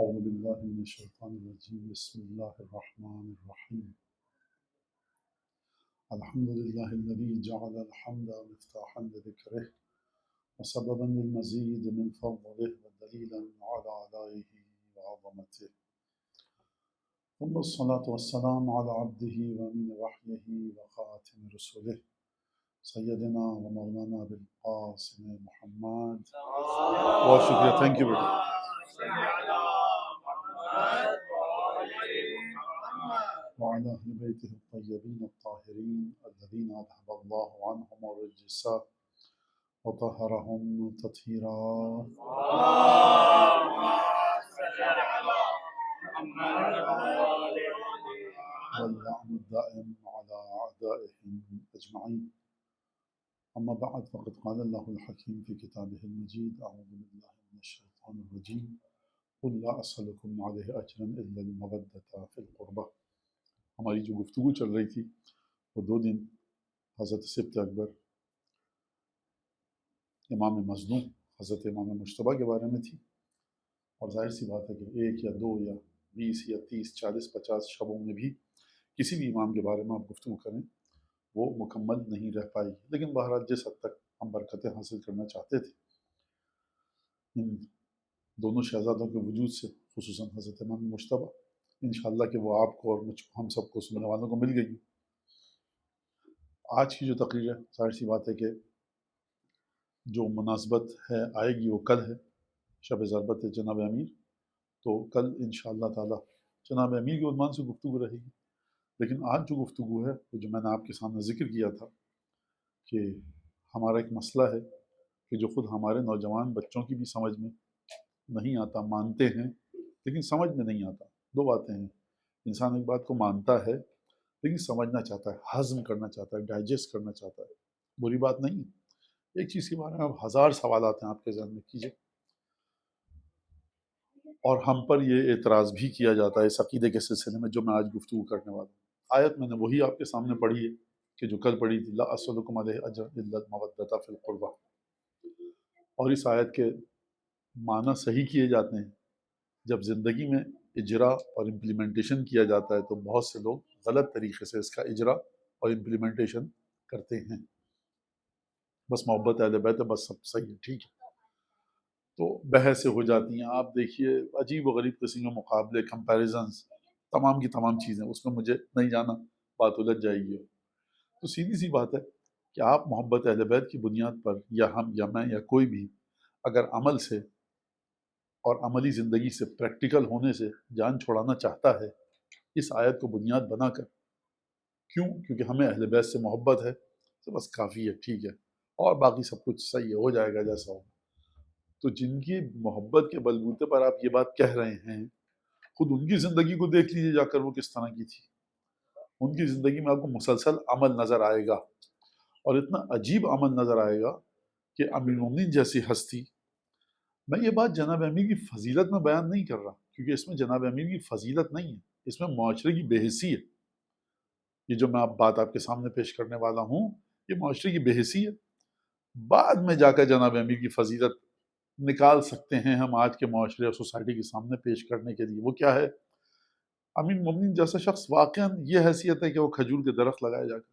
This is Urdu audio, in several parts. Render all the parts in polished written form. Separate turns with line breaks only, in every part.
أعوذ بالله من الشيطان الرجيم بسم الله الرحمن الرحيم الحمد لله الذي جعل الحمد مفتاحا لذكره وسببا للمزيد من فضله ودليلا على آلائه وعظمته ثم الصلاة والسلام على عبده ومن وحيه وخاتم رسله سيدنا ومولانا بالقاسم محمد بہت شکریہ تھینک یو بیٹا وعلى أهل بيته الطيبين الطاهرين الذين أذهب الله عنهم الرجس وطهرهم تطهيرا واللعن الدائم على أعدائهم أجمعين أما بعد فقد قال الله الحكيم في كتابه المجيد أعوذ بالله من الشيطان الرجيم قل لا أسألكم عليه أجرا إلا المودة في القربى. ہماری جو گفتگو چل رہی تھی وہ 2 دن حضرت سبط اکبر امام مظلوم حضرت امام مجتبیٰ کے بارے میں تھی، اور ظاہر سی بات ہے کہ 1 یا 2 یا 20 یا 30 40 50 شبوں میں بھی کسی بھی امام کے بارے میں آپ گفتگو کریں وہ مکمل نہیں رہ پائی، لیکن بہرحال جس حد تک ہم برکتیں حاصل کرنا چاہتے تھے ان دونوں شہزادوں کے وجود سے، خصوصاً حضرت امام مجتبیٰ، انشاءاللہ کہ وہ آپ کو اور مجھ کو ہم سب کو سننے والوں کو مل گئی۔ آج کی جو تقریر ہے ظاہر سی بات ہے کہ جو مناسبت ہے آئے گی وہ کل ہے، شب ضربت ہے جناب امیر، تو کل انشاءاللہ تعالی جناب امیر کے عنوان سے گفتگو رہے گی، لیکن آج جو گفتگو ہے وہ جو میں نے آپ کے سامنے ذکر کیا تھا کہ ہمارا ایک مسئلہ ہے کہ جو خود ہمارے نوجوان بچوں کی بھی سمجھ میں نہیں آتا، مانتے ہیں لیکن سمجھ میں نہیں آتا۔ 2 باتیں ہیں، انسان ایک بات کو مانتا ہے لیکن سمجھنا چاہتا ہے، ہضم کرنا چاہتا ہے، ڈائجسٹ کرنا چاہتا ہے، بری بات نہیں۔ ایک چیز کے بارے میں اب 1000 سوالات ہیں آپ کے ذہن میں، کیجئے، اور ہم پر یہ اعتراض بھی کیا جاتا ہے اس عقیدے کے سلسلے میں جو میں آج گفتگو کرنے والا ہوں۔ آیت میں نے وہی آپ کے سامنے پڑھی ہے کہ جو کل پڑھی تھی، لا اسألکم علیہ اجرا الا المودۃ فی القربى، اور اس آیت کے معنی صحیح کیے جاتے ہیں۔ جب زندگی میں اجرا اور امپلیمنٹیشن کیا جاتا ہے تو بہت سے لوگ غلط طریقے سے اس کا اجرا اور امپلیمنٹیشن کرتے ہیں، بس محبت اہل بیت ہے، بس سب صحیح ہے، ٹھیک ہے، تو بحثیں ہو جاتی ہیں۔ آپ دیکھیے عجیب و غریب قسم کے مقابلے، کمپیریزنز، تمام کی تمام چیزیں، اس میں مجھے نہیں جانا، بات الجھ جائے گی۔ تو سیدھی سی بات ہے کہ آپ محبت اہل بیت کی بنیاد پر یا ہم یا میں یا کوئی بھی اگر عمل سے اور عملی زندگی سے، پریکٹیکل ہونے سے جان چھوڑانا چاہتا ہے اس آیت کو بنیاد بنا کر، کیوں؟ کیونکہ ہمیں اہل بیت سے محبت ہے، تو بس کافی ہے، ٹھیک ہے، اور باقی سب کچھ صحیح ہے، ہو جائے گا جیسا ہوگا۔ تو جن کی محبت کے بلبوتے پر آپ یہ بات کہہ رہے ہیں، خود ان کی زندگی کو دیکھ لیجیے جا کر وہ کس طرح کی تھی۔ ان کی زندگی میں آپ کو مسلسل عمل نظر آئے گا، اور اتنا عجیب عمل نظر آئے گا کہ امیر المومنین جیسی ہستی، میں یہ بات جناب امیر کی فضیلت میں بیان نہیں کر رہا، کیونکہ اس میں جناب امیر کی فضیلت نہیں ہے، اس میں معاشرے کی بے حسی ہے۔ یہ جو میں بات آپ کے سامنے پیش کرنے والا ہوں یہ معاشرے کی بے حسی ہے۔ بعد میں جا کر جناب امیر کی فضیلت نکال سکتے ہیں ہم آج کے معاشرے اور سوسائٹی کے سامنے پیش کرنے کے لیے۔ وہ کیا ہے؟ امیر المومنین جیسا شخص واقعاً یہ حیثیت ہے کہ وہ کھجور کے درخت لگائے جا کر،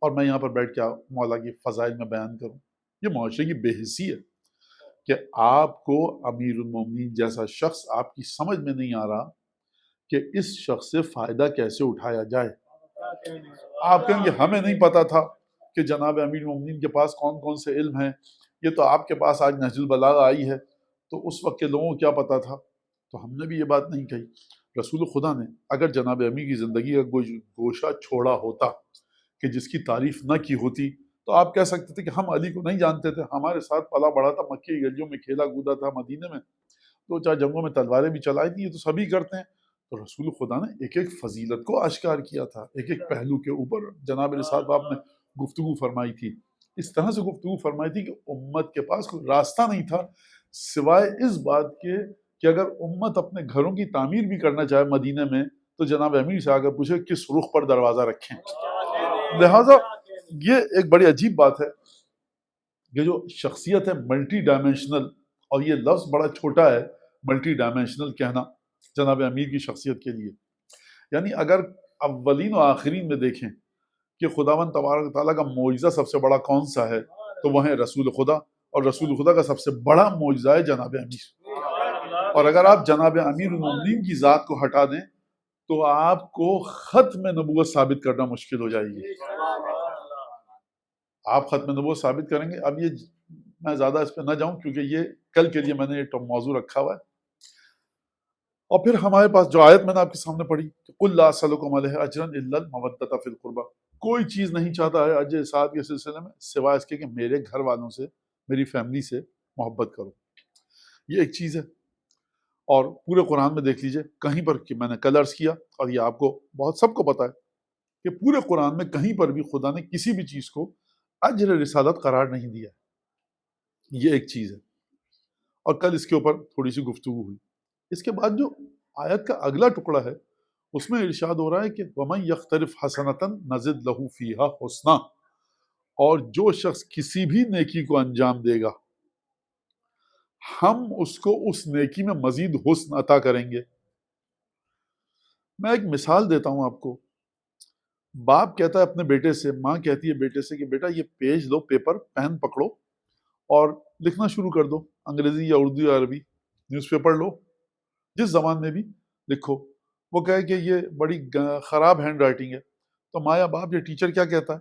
اور میں یہاں پر بیٹھ کے مولا کی فضائل میں بیان کروں، یہ معاشرے کی بے حسی ہے کہ آپ کو امیر المومنین جیسا شخص آپ کی سمجھ میں نہیں آ رہا کہ اس شخص سے فائدہ کیسے اٹھایا جائے۔ آپ کہیں گے ہمیں نہیں پتا تھا کہ جناب امیر المومنین کے پاس کون کون سے علم ہیں، یہ تو آپ کے پاس آج نہج البلاغہ آئی ہے، تو اس وقت کے لوگوں کو کیا پتا تھا؟ تو ہم نے بھی یہ بات نہیں کہی۔ رسول خدا نے اگر جناب امیر کی زندگی کا کوئی گوشہ چھوڑا ہوتا کہ جس کی تعریف نہ کی ہوتی تو آپ کہہ سکتے تھے کہ ہم علی کو نہیں جانتے تھے، ہمارے ساتھ پلا بڑھا تھا، مکے کی گلیوں میں کھیلا کودا تھا، مدینے میں 2-4 جنگوں میں تلواریں بھی چلائی تھی، یہ تو سبھی کرتے ہیں۔ تو رسول خدا نے ایک ایک فضیلت کو آشکار کیا تھا، ایک ایک پہلو کے اوپر جناب رسالت آپ نے گفتگو فرمائی تھی، اس طرح سے گفتگو فرمائی تھی کہ امت کے پاس کوئی راستہ نہیں تھا سوائے اس بات کے کہ اگر امت اپنے گھروں کی تعمیر بھی کرنا چاہے مدینے میں تو جناب امیر سے آگر پوچھے کس رخ پر دروازہ رکھیں۔ لہٰذا یہ ایک بڑی عجیب بات ہے کہ جو شخصیت ہے ملٹی ڈائمینشنل، اور یہ لفظ بڑا چھوٹا ہے ملٹی ڈائمینشنل کہنا جناب امیر کی شخصیت کے لیے. یعنی اگر اولین و آخرین میں دیکھیں کہ خداوند تبارک تعالیٰ کا معجزہ سب سے بڑا کون سا ہے تو وہ ہے رسول خدا، اور رسول خدا کا سب سے بڑا معجزہ ہے جناب امیر. اور اگر آپ جناب امیر المومنین کی ذات کو ہٹا دیں تو آپ کو ختم نبوت ثابت کرنا مشکل ہو جائے گی. آپ ختم نبوت ثابت کریں گے. اب یہ میں زیادہ اس پہ نہ جاؤں کیونکہ یہ کل کے لیے میں نے یہ موضوع رکھا ہوا ہے. اور پھر ہمارے پاس جو آیت میں نے آپ کے سامنے پڑھی کہ قُلْ لَا أَسْأَلُكُمْ عَلَيْهِ أَجْرًا إِلَّا الْمَوَدَّةَ فِي الْقُرْبَى، کوئی چیز نہیں چاہتا ہے اجر اسعاد کے سلسلے میں سوائے اس کے کہ میرے گھر والوں سے، میری فیملی سے محبت کرو. یہ ایک چیز ہے. اور پورے قرآن میں دیکھ لیجئے کہیں پر، کہ میں نے کل عرض کیا اور یہ آپ کو بہت سب کو پتا ہے کہ پورے قرآن میں کہیں پر بھی خدا نے کسی بھی چیز کو اجر رسالت قرار نہیں دیا. یہ ایک چیز ہے. اور کل اس کے اوپر تھوڑی سی گفتگو ہوئی. اس کے بعد جو آیت کا اگلا ٹکڑا ہے اس میں ارشاد ہو رہا ہے کہ وَمَن يَقْتَرِفْ حَسَنَةً نَزِدْ لَهُ فِيهَا حُسْنًا، اور جو شخص کسی بھی نیکی کو انجام دے گا ہم اس کو اس نیکی میں مزید حسن عطا کریں گے. میں ایک مثال دیتا ہوں آپ کو. باپ کہتا ہے اپنے بیٹے سے، ماں کہتی ہے بیٹے سے کہ بیٹا یہ پیج لو، پیپر پین پکڑو اور لکھنا شروع کر دو، انگریزی یا اردو یا عربی، نیوز پیپر لو، جس زبان میں بھی لکھو. وہ کہے کہ یہ بڑی خراب ہینڈ رائٹنگ ہے. تو ماں یا باپ یا ٹیچر کیا کہتا ہے؟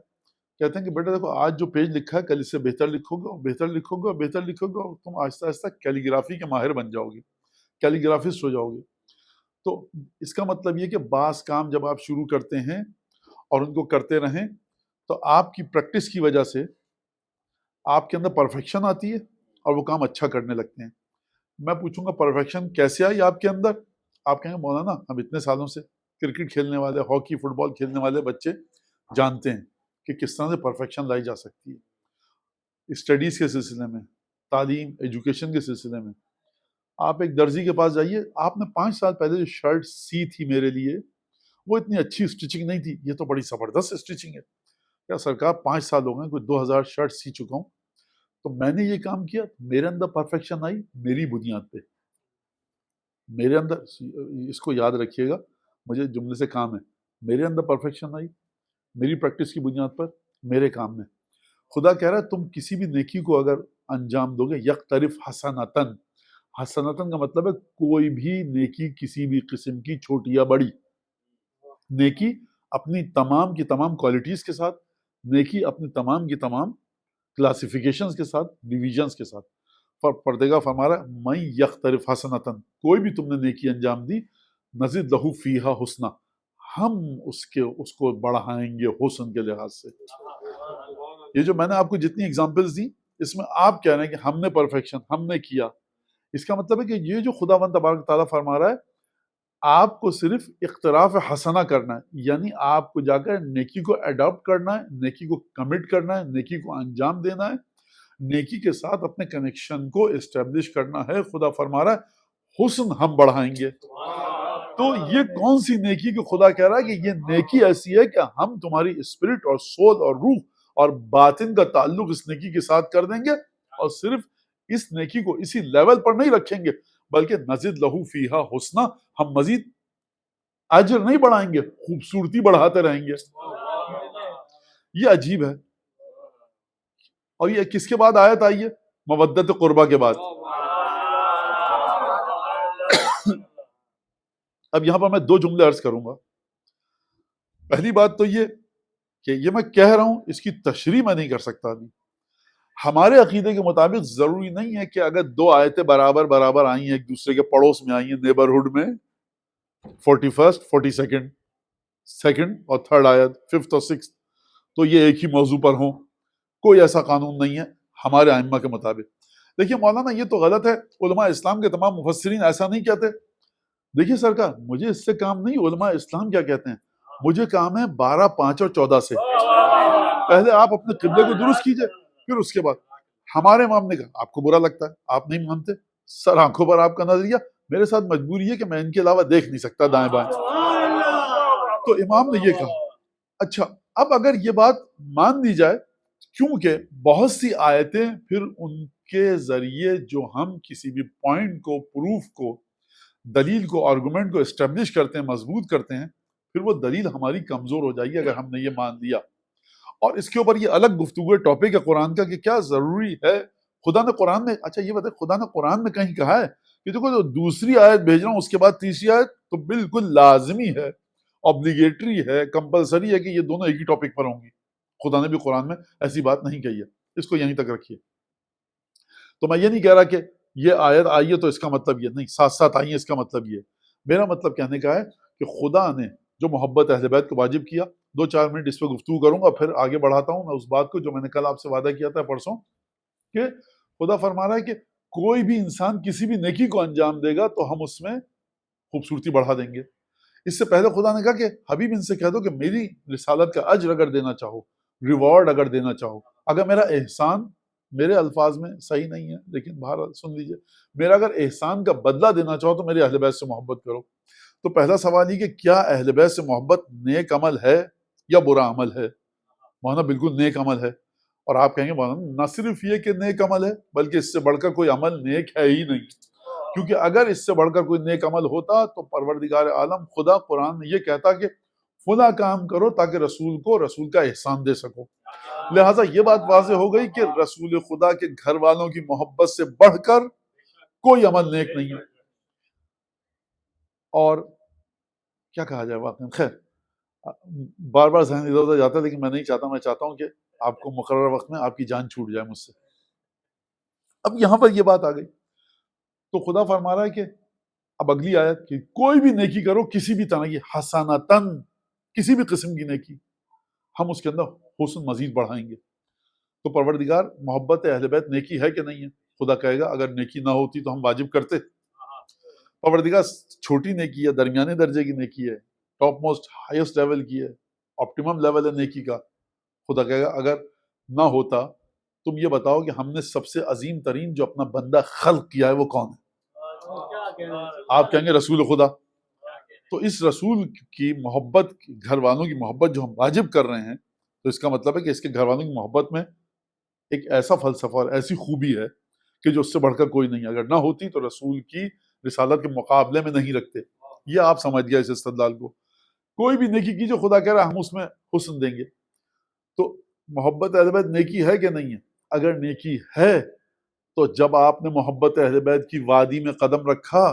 کہتے ہیں کہ بیٹا دیکھو آج جو پیج لکھا ہے کل اس سے بہتر لکھو گے اور بہتر لکھو گے اور بہتر لکھو گے اور تم آہستہ آہستہ کیلیگرافی کے ماہر بن جاؤ گے، کیلیگرافسٹ ہو جاؤ گے. تو اس کا مطلب یہ کہ بعض کام جب آپ شروع کرتے ہیں اور ان کو کرتے رہیں تو آپ کی پریکٹس کی وجہ سے آپ کے اندر پرفیکشن آتی ہے اور وہ کام اچھا کرنے لگتے ہیں. میں پوچھوں گا پرفیکشن کیسے آئی آپ کے اندر؟ آپ کہیں گے مولانا ہم اتنے سالوں سے کرکٹ کھیلنے والے، ہاکی، فٹ بال کھیلنے والے بچے جانتے ہیں کہ کس طرح سے پرفیکشن لائی جا سکتی ہے. اسٹڈیز کے سلسلے میں، تعلیم، ایجوکیشن کے سلسلے میں. آپ ایک درزی کے پاس جائیے، آپ نے 5 سال پہلے جو شرٹ سی تھی میرے لیے وہ اتنی اچھی اسٹچنگ نہیں تھی، یہ تو بڑی زبردست اسٹچنگ ہے. کیا سرکار 5 سال ہو گئے، کوئی 2000 شرٹ سی چکا ہوں، تو میں نے یہ کام کیا، میرے اندر پرفیکشن آئی میری بنیاد پہ. میرے اندر، اس کو یاد رکھیے گا، مجھے جملے سے کام ہے، میرے اندر پرفیکشن آئی میری پریکٹس کی بنیاد پر، میرے کام میں. خدا کہہ رہا ہے تم کسی بھی نیکی کو اگر انجام دو گے، یقترف حسنتن، حسنتن کا مطلب ہے کوئی بھی نیکی کسی بھی قسم کی، چھوٹی یا بڑی نیکی، اپنی تمام کی تمام کوالٹیز کے ساتھ، نیکی اپنی تمام کی تمام کلاسیفیکیشنز کے ساتھ، ڈویژنز کے ساتھ. پردگاہ فرما رہا ہے میں یقترف حسنتن، کوئی بھی تم نے نیکی انجام دی، نزد لہو فیہا حسنا، ہم اس کو بڑھائیں گے حسن کے لحاظ سے. یہ جو میں نے آپ کو جتنی اگزامپلز دی اس میں آپ کہہ رہے ہیں کہ ہم نے پرفیکشن ہم نے کیا، اس کا مطلب ہے کہ یہ جو خداوند تبارک تعالیٰ فرما رہا ہے آپ کو صرف اقتراف حسنہ کرنا ہے، یعنی آپ کو جا کر نیکی کو اڈاپٹ کرنا ہے، نیکی کو کمٹ کرنا ہے، نیکی کو انجام دینا ہے، نیکی کے ساتھ اپنے کنیکشن کو اسٹیبلش کرنا ہے. خدا فرما رہا ہے حسن ہم بڑھائیں گے. تو یہ کون سی نیکی کہ خدا کہہ رہا ہے کہ یہ نیکی ایسی ہے کہ ہم تمہاری اسپرٹ اور سول اور روح اور باطن کا تعلق اس نیکی کے ساتھ کر دیں گے، اور صرف اس نیکی کو اسی لیول پر نہیں رکھیں گے بلکہ نزد لہو فیہا حسنا، ہم مزید اجر نہیں بڑھائیں گے، خوبصورتی بڑھاتے رہیں گے. یہ عجیب ہے. اور یہ کس کے بعد آیت آئی ہے؟ مودت قربہ کے بعد. اب یہاں پر میں 2 جملے عرض کروں گا. پہلی بات تو یہ کہ یہ میں کہہ رہا ہوں اس کی تشریح میں نہیں کر سکتا ابھی. ہمارے عقیدے کے مطابق ضروری نہیں ہے کہ اگر 2 آیتیں برابر آئی ہیں، ایک دوسرے کے پڑوس میں آئی ہیں، نیبرہڈ میں، 41st 42nd سیکنڈ اور 3rd آیت 5th اور 6th، تو یہ ایک ہی موضوع پر ہوں. کوئی ایسا قانون نہیں ہے ہمارے ائمہ کے مطابق. دیکھیے مولانا یہ تو غلط ہے، علماء اسلام کے تمام مفسرین ایسا نہیں کہتے. دیکھیے سرکار مجھے اس سے کام نہیں علماء اسلام کیا کہتے ہیں، مجھے کام ہے 12، 5 اور 14 سے. پہلے آپ اپنے قبلے کو درست کیجئے، پھر اس کے بعد. ہمارے امام نے کہا آپ کو برا لگتا ہے، آپ نہیں مانتے، سر آنکھوں پر آپ کا نظریہ، میرے ساتھ مجبوری ہے کہ میں ان کے علاوہ دیکھ نہیں سکتا دائیں بائیں. تو امام نے یہ کہا. اچھا اب اگر یہ بات مان دی جائے، کیونکہ بہت سی آیتیں پھر ان کے ذریعے جو ہم کسی بھی پوائنٹ کو، پروف کو، دلیل کو، آرگومنٹ کو اسٹیبلش کرتے ہیں، مضبوط کرتے ہیں، پھر وہ دلیل ہماری کمزور ہو جائے گی اگر ہم نے یہ مان لیا. اور اس کے اوپر یہ الگ گفتگو ٹاپک ہے قرآن کا کہ کیا ضروری ہے. خدا نے قرآن میں، اچھا یہ بتائیں، خدا نے قرآن میں کہیں کہا ہے کہ دیکھو جو دوسری آیت بھیج رہا ہوں اس کے بعد تیسری آیت تو بالکل لازمی ہے، اوبلیگیٹری ہے، کمپلسری ہے کہ یہ دونوں ایک ہی ٹاپک پر ہوں گی؟ خدا نے بھی قرآن میں ایسی بات نہیں کہی ہے. اس کو یہیں تک رکھیے. تو میں یہ نہیں کہہ رہا کہ یہ آیت آئی ہے تو اس کا مطلب یہ نہیں، ساتھ ساتھ آئی ہے اس کا مطلب یہ. میرا مطلب کہنے کا ہے کہ خدا نے جو محبت اہل بیت کو واجب کیا، 2-4 منٹ اس پہ گفتگو کروں گا، پھر آگے بڑھاتا ہوں میں اس بات کو جو میں نے کل آپ سے وعدہ کیا تھا پرسوں، کہ خدا فرما رہا ہے کہ کوئی بھی انسان کسی بھی نیکی کو انجام دے گا تو ہم اس میں خوبصورتی بڑھا دیں گے. اس سے پہلے خدا نے کہا کہ حبیب ان سے کہہ دو کہ میری رسالت کا اجر اگر دینا چاہو، ریوارڈ اگر دینا چاہو، اگر میرا احسان، میرے الفاظ میں صحیح نہیں ہے لیکن بہرحال سن لیجئے، میرا اگر احسان کا بدلہ دینا چاہو تو میرے اہل بیت سے محبت کرو. تو پہلا سوال یہ کہ کیا اہل بیت سے محبت نیک عمل ہے یا برا عمل ہے؟ مولانا بالکل نیک عمل ہے. اور آپ کہیں گے مولانا نہ صرف یہ کہ نیک عمل ہے بلکہ اس سے بڑھ کر کوئی عمل نیک ہے ہی نہیں، کیونکہ اگر اس سے بڑھ کر کوئی نیک عمل ہوتا تو پروردگار عالم خدا قرآن میں یہ کہتا کہ فلاں کام کرو تاکہ رسول کو رسول کا احسان دے سکو. لہٰذا یہ بات واضح ہو گئی کہ رسول خدا کے گھر والوں کی محبت سے بڑھ کر کوئی عمل نیک نہیں ہے. اور کیا کہا جائے واقعا، خیر بار بار ذہن ادھر ادھر جاتا ہے لیکن میں نہیں چاہتا، میں چاہتا ہوں کہ آپ کو مقررہ وقت میں آپ کی جان چھوٹ جائے مجھ سے. اب یہاں پر یہ بات آ گئی تو خدا فرما رہا ہے کہ اب اگلی آیت کہ کوئی بھی نیکی کرو کسی بھی طرح کی، حسنتن، کسی بھی قسم کی نیکی، ہم اس کے اندر حسن مزید بڑھائیں گے. تو پروردگار محبت اہل بیت نیکی ہے کہ نہیں ہے؟ خدا کہے گا اگر نیکی نہ ہوتی تو ہم واجب کرتے. پروردگار چھوٹی نیکی ہے، درمیانے درجے کی نیکی ہے، ٹاپ موسٹ ہائیسٹ لیول کی ہے، آپٹیمم لیول ہے نیکی کا. خدا کہے گا اگر نہ ہوتا تم یہ بتاؤ کہ ہم نے سب سے عظیم ترین جو اپنا بندہ خلق کیا ہے وہ کون ہے؟ آپ کہیں گے رسول خدا. تو اس رسول کی محبت، گھر والوں کی محبت جو ہم واجب کر رہے ہیں، تو اس کا مطلب ہے کہ اس کے گھر والوں کی محبت میں ایک ایسا فلسفہ اور ایسی خوبی ہے کہ جو اس سے بڑھ کر کوئی نہیں. اگر نہ ہوتی تو رسول کی رسالت کے مقابلے میں نہیں رکھتے. یہ آپ سمجھ گیا اس استدلال کو. کوئی بھی نیکی کی جو خدا کہہ رہا ہے ہم اس میں حسن دیں گے. تو محبت اہل بیت نیکی ہے کہ نہیں ہے؟ اگر نیکی ہے تو جب آپ نے محبت اہل بیت کی وادی میں قدم رکھا،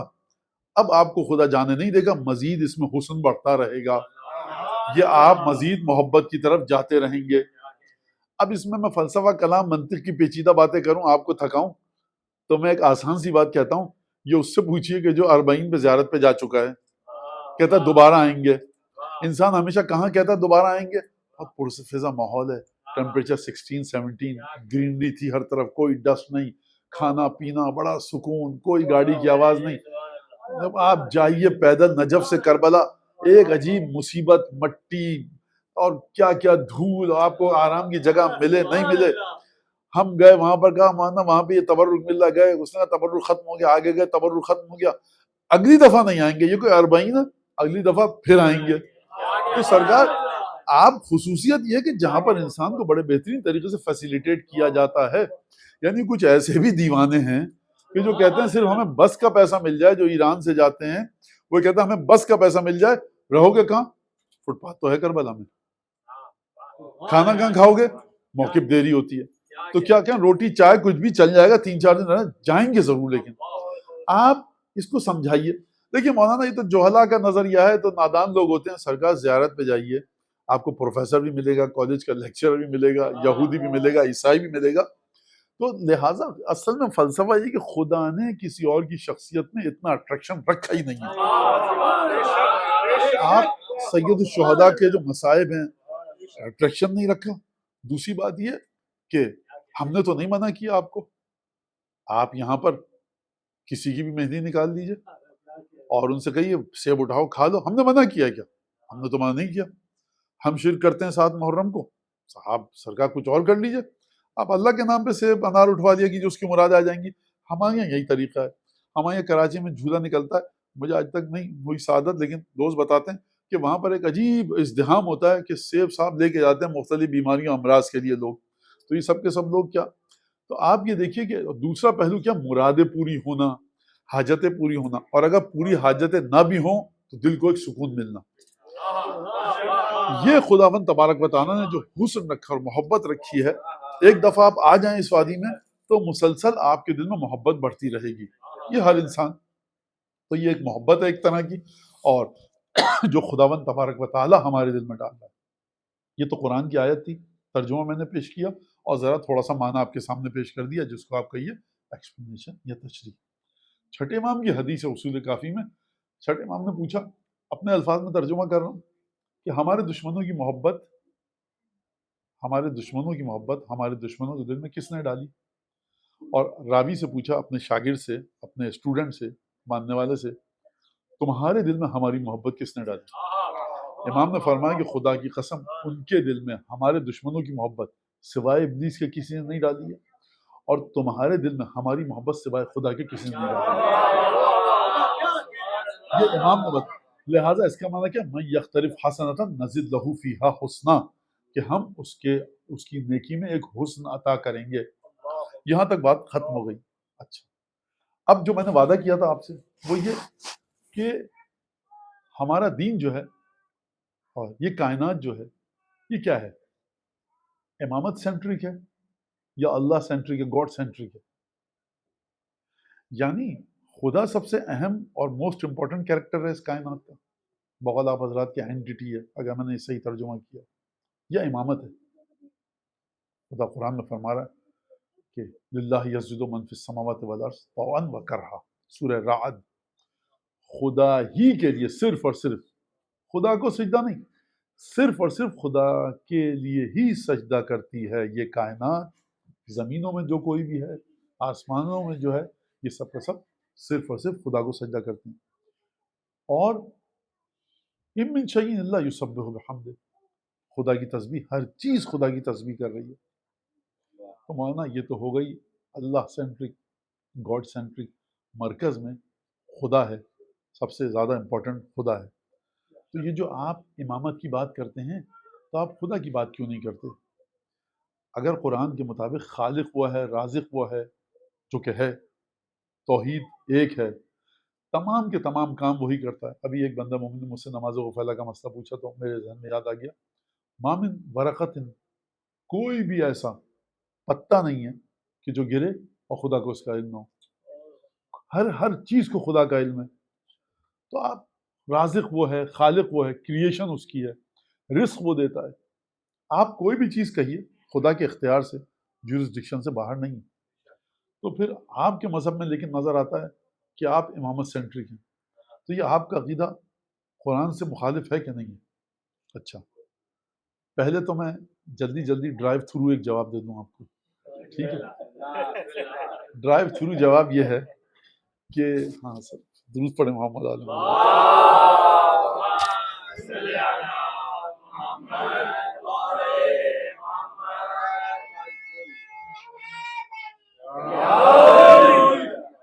اب آپ کو خدا جانے نہیں دے گا، مزید اس میں حسن بڑھتا رہے گا، یہ آپ مزید محبت کی طرف جاتے رہیں گے. اب اس میں فلسفہ، کلام، منطق کی پیچیدہ باتیں کروں، آپ کو تھکاؤں، تو میں ایک آسان سی بات کہتا ہوں. یہ اس سے پوچھئے کہ جو 40 پہ زیارت پہ جا چکا ہے، کہتا ہے دوبارہ آئیں گے. انسان ہمیشہ کہاں کہتا ہے دوبارہ آئیں گے؟ بہت پرفضا ماحول ہے، ٹیمپریچر 16-17، گرینری تھی ہر طرف، کوئی ڈسٹ نہیں، کھانا پینا بڑا سکون، کوئی گاڑی کی آواز نہیں. جب آپ جائیے پیدل نجف سے کربلا، ایک عجیب مصیبت، مٹی اور کیا کیا دھول، آپ کو آرام کی جگہ ملے نہیں ملے. ہم گئے وہاں پر، کہا مانا وہاں پہ یہ تبرک مل رہا، گئے، اس نے کہا تبرک ختم ہو گیا، آگے گئے تبرک ختم ہو گیا، اگلی دفعہ نہیں آئیں گے. یہ کوئی 40 ہے، اگلی دفعہ پھر آئیں گے. تو سرکار آپ خصوصیت یہ کہ جہاں پر انسان کو بڑے بہترین طریقے سے فیسیلیٹیٹ کیا جاتا ہے، یعنی کچھ ایسے بھی دیوانے ہیں کہ جو کہتے ہیں صرف ہمیں بس کا پیسہ مل جائے، جو ایران سے جاتے ہیں وہ کہتے ہیں ہمیں بس کا پیسہ مل جائے. رہو گے کہاں؟ فٹ پاتھ تو ہے کربلا میں. کھانا کہاں کھاؤ گے؟ موقف دیری ہوتی ہے. تو کیا روٹی چائے کچھ بھی چل جائے گا، 3-4 دن رہنا جائیں گے ضرور. لیکن آپ اس کو سمجھائیے. دیکھیے مولانا یہ تو جوہلا کا نظریہ ہے، تو نادان لوگ ہوتے ہیں. سرکار زیارت پہ جائیے، آپ کو پروفیسر بھی ملے گا، کالج کا لیکچرر بھی ملے گا، یہودی بھی ملے گا، عیسائی بھی ملے گا. تو لہٰذا اصل میں فلسفہ یہ کہ خدا نے کسی اور کی شخصیت میں اتنا اٹریکشن رکھا ہی نہیں ہے. آپ سید الشہداء کے جو مصائب ہیں، اٹریکشن نہیں رکھا. دوسری بات یہ کہ ہم نے تو نہیں منع کیا آپ کو، آپ یہاں پر کسی کی بھی مہندی نکال دیجئے اور ان سے کہیے سیب اٹھاؤ کھا لو. ہم نے منع کیا کیا؟ ہم نے تو منع نہیں کیا. ہم شرک کرتے ہیں 7 محرم کو، صاحب سرکار کچھ اور کر لیجئے. آپ اللہ کے نام پہ سیب انار اٹھوا دیا کہ جو اس کی مراد آ جائیں گی. ہمارے یہاں یہی طریقہ ہے. ہمارے یہاں کراچی میں جھولا نکلتا ہے، مجھے آج تک نہیں ہوئی سعادت، لیکن دوست بتاتے ہیں کہ وہاں پر ایک عجیب ازدحام ہوتا ہے کہ سیب صاحب لے کے جاتے ہیں مختلف بیماریوں امراض کے لیے لوگ. تو یہ سب کے سب لوگ کیا تو آپ یہ دیکھیے کہ دوسرا پہلو کیا، مرادیں پوری ہونا، حاجتیں پوری ہونا، اور اگر پوری حاجتیں نہ بھی ہوں تو دل کو ایک سکون ملنا. یہ خداوند تبارک و تعالیٰ نے جو حسن رکھا اور محبت رکھی ہے، ایک دفعہ آپ آ جائیں اس وادی میں تو مسلسل آپ کے دل میں محبت بڑھتی رہے گی. یہ ہر انسان، تو یہ ایک محبت ہے ایک طرح کی، اور جو خداوند تبارک و تعالیٰ ہمارے دل میں ڈال رہا ہے. یہ تو قرآن کی آیت تھی، ترجمہ میں نے پیش کیا اور ذرا تھوڑا سا معنی آپ کے سامنے پیش کر دیا، جس کو آپ کہیے ایکسپلینیشن یا تشریح. چھٹے امام کی حدیث ہے اصول کافی میں. چھٹے امام نے پوچھا، اپنے الفاظ میں ترجمہ کر رہا ہوں، کہ ہمارے دشمنوں کی محبت ہمارے دشمنوں کے دل میں کس نے ڈالی؟ اور راوی سے پوچھا، اپنے شاگرد سے، اپنے اسٹوڈنٹ سے، ماننے والے سے، تمہارے دل میں ہماری محبت کس نے ڈالی؟ امام نے فرمایا کہ خدا کی قسم، ان کے دل میں ہمارے دشمنوں کی محبت سوائے ابلیس کے کسی نے نہیں ڈالی ہے، اور تمہارے دل میں ہماری محبت سوائے خدا کے کسی نے نہیں ڈالی ہے. یہ امام نے بتا. لہٰذا اس کا معنی کیا، من یخترف حسنۃ نزد لہ فیہا حسنا، کہ ہم اس کی نیکی میں ایک حسن عطا کریں گے. یہاں تک بات ختم ہو گئی. اچھا، اب جو میں نے وعدہ کیا تھا آپ سے وہ یہ کہ ہمارا دین جو ہے اور یہ کائنات جو ہے، یہ کیا ہے؟ امامت سینٹرک ہے یا اللہ سینٹرک ہے، گاڈ سینٹرک ہے؟ یعنی خدا سب سے اہم اور موسٹ امپورٹنٹ کیریکٹر ہے اس کائنات کا، بقول آپ حضرات کی اینٹیٹی ہے اگر میں نے صحیح ترجمہ کیا، یا امامت ہے؟ خدا قرآن میں فرما رہا ہے کہ للہ یسجد من فی السماوات والارض طوعا وکرہا، سورہ رعد. خدا ہی کے لیے، صرف اور صرف خدا کو سجدہ نہیں، صرف اور صرف خدا کے لیے ہی سجدہ کرتی ہے یہ کائنات. زمینوں میں جو کوئی بھی ہے، آسمانوں میں جو ہے، یہ سب کا سب صرف اور صرف خدا کو سجدہ کرتی ہیں. اور ان من شیء الا یسبح بحمدہ، خدا کی تسبیح، ہر چیز خدا کی تسبیح کر رہی ہے. تو مولانا یہ تو ہو گئی اللہ سینٹرک، گاڈ سینٹرک. مرکز میں خدا ہے، سب سے زیادہ امپورٹنٹ خدا ہے. تو یہ جو آپ امامت کی بات کرتے ہیں تو آپ خدا کی بات کیوں نہیں کرتے؟ اگر قرآن کے مطابق خالق وہ ہے، رازق وہ ہے، جو کہ ہے، توحید ایک ہے، تمام کے تمام کام وہی کرتا ہے. ابھی ایک بندہ مومن نے مجھ سے نماز غفلہ کا مسئلہ پوچھا تو میرے ذہن میں یاد آ گیا، مامن ورقت، کوئی بھی ایسا پتا نہیں ہے کہ جو گرے اور خدا کو اس کا علم نہ ہو. ہر چیز کو خدا کا علم ہے. تو آپ، رازق وہ ہے، خالق وہ ہے، کریشن اس کی ہے، رزق وہ دیتا ہے. آپ کوئی بھی چیز کہیے خدا کے اختیار سے، جورسڈکشن سے باہر نہیں. تو پھر آپ کے مذہب میں لیکن نظر آتا ہے کہ آپ امامت سینٹرک ہیں. تو یہ آپ کا عقیدہ قرآن سے مخالف ہے کہ نہیں ہے؟ اچھا، پہلے تو میں جلدی ڈرائیو تھرو ایک جواب دے دوں آپ کو، ٹھیک ہے؟ ڈرائیو تھرو جواب یہ ہے کہ ہاں سر، درود پڑھیں محمد عالم.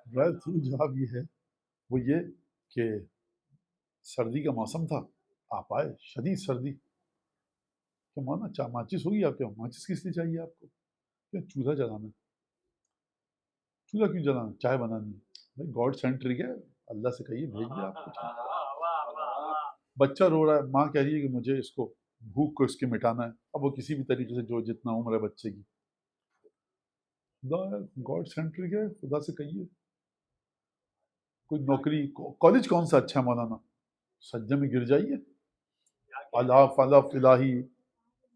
ڈرائیو تھرو جواب یہ ہے، وہ یہ کہ سردی کا موسم تھا، آپ آئے، شدید سردی، کہ مانا ماچس ہوگی آپ کے، ماچس کس لیے چاہیے آپ کو؟ کہ چولہا جلانا. چولہا کیوں جلانا؟ چائے بنانی ہے. بھائی گاڈ سینٹرک ہے، اللہ سے کہیے بھیج دیں آپ کو. بچہ رو رہا ہے، ماں کہہ رہی ہے کہ مجھے اس کو بھوک کو اس کے مٹانا ہے. اب وہ کسی بھی طریقے سے جو جتنا عمر ہے بچے کی، خدا گاڈ سینٹرک ہے، خدا سے کہیے. کوئی نوکری، کالج کون سا اچھا ہے مولانا؟ سجدے میں گر جائیے، اللہ فلا فلاحی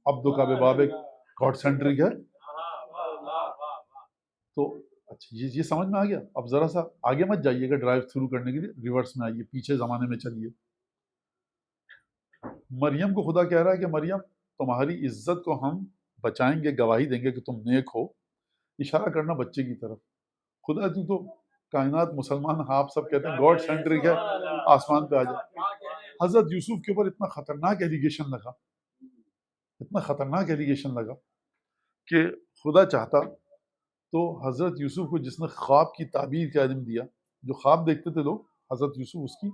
عبدو کا بابک، گاڈ سینٹرک ہے. تو اچھا یہ سمجھ میں آ گیا. اب ذرا سا آگے مت جائیے گا ڈرائیو تھرو کرنے کے لیے، ریورس میں آئیے، پیچھے زمانے میں چلیے. مریم کو خدا کہہ رہا ہے کہ مریم تمہاری عزت کو ہم بچائیں گے، گواہی دیں گے کہ تم نیک ہو. اشارہ کرنا بچے کی طرف. خدا تو کائنات مسلمان آپ سب کہتے ہیں گاڈ سینٹرک ہے، آسمان پہ آ جائے. حضرت یوسف کے اوپر اتنا خطرناک ایلیگیشن لگا، اتنا خطرناک ایلیگیشن لگا کہ خدا چاہتا تو حضرت یوسف کو جس نے خواب کی تعبیر کا علم دیا، جو خواب دیکھتے تھے لوگ، حضرت یوسف اس کی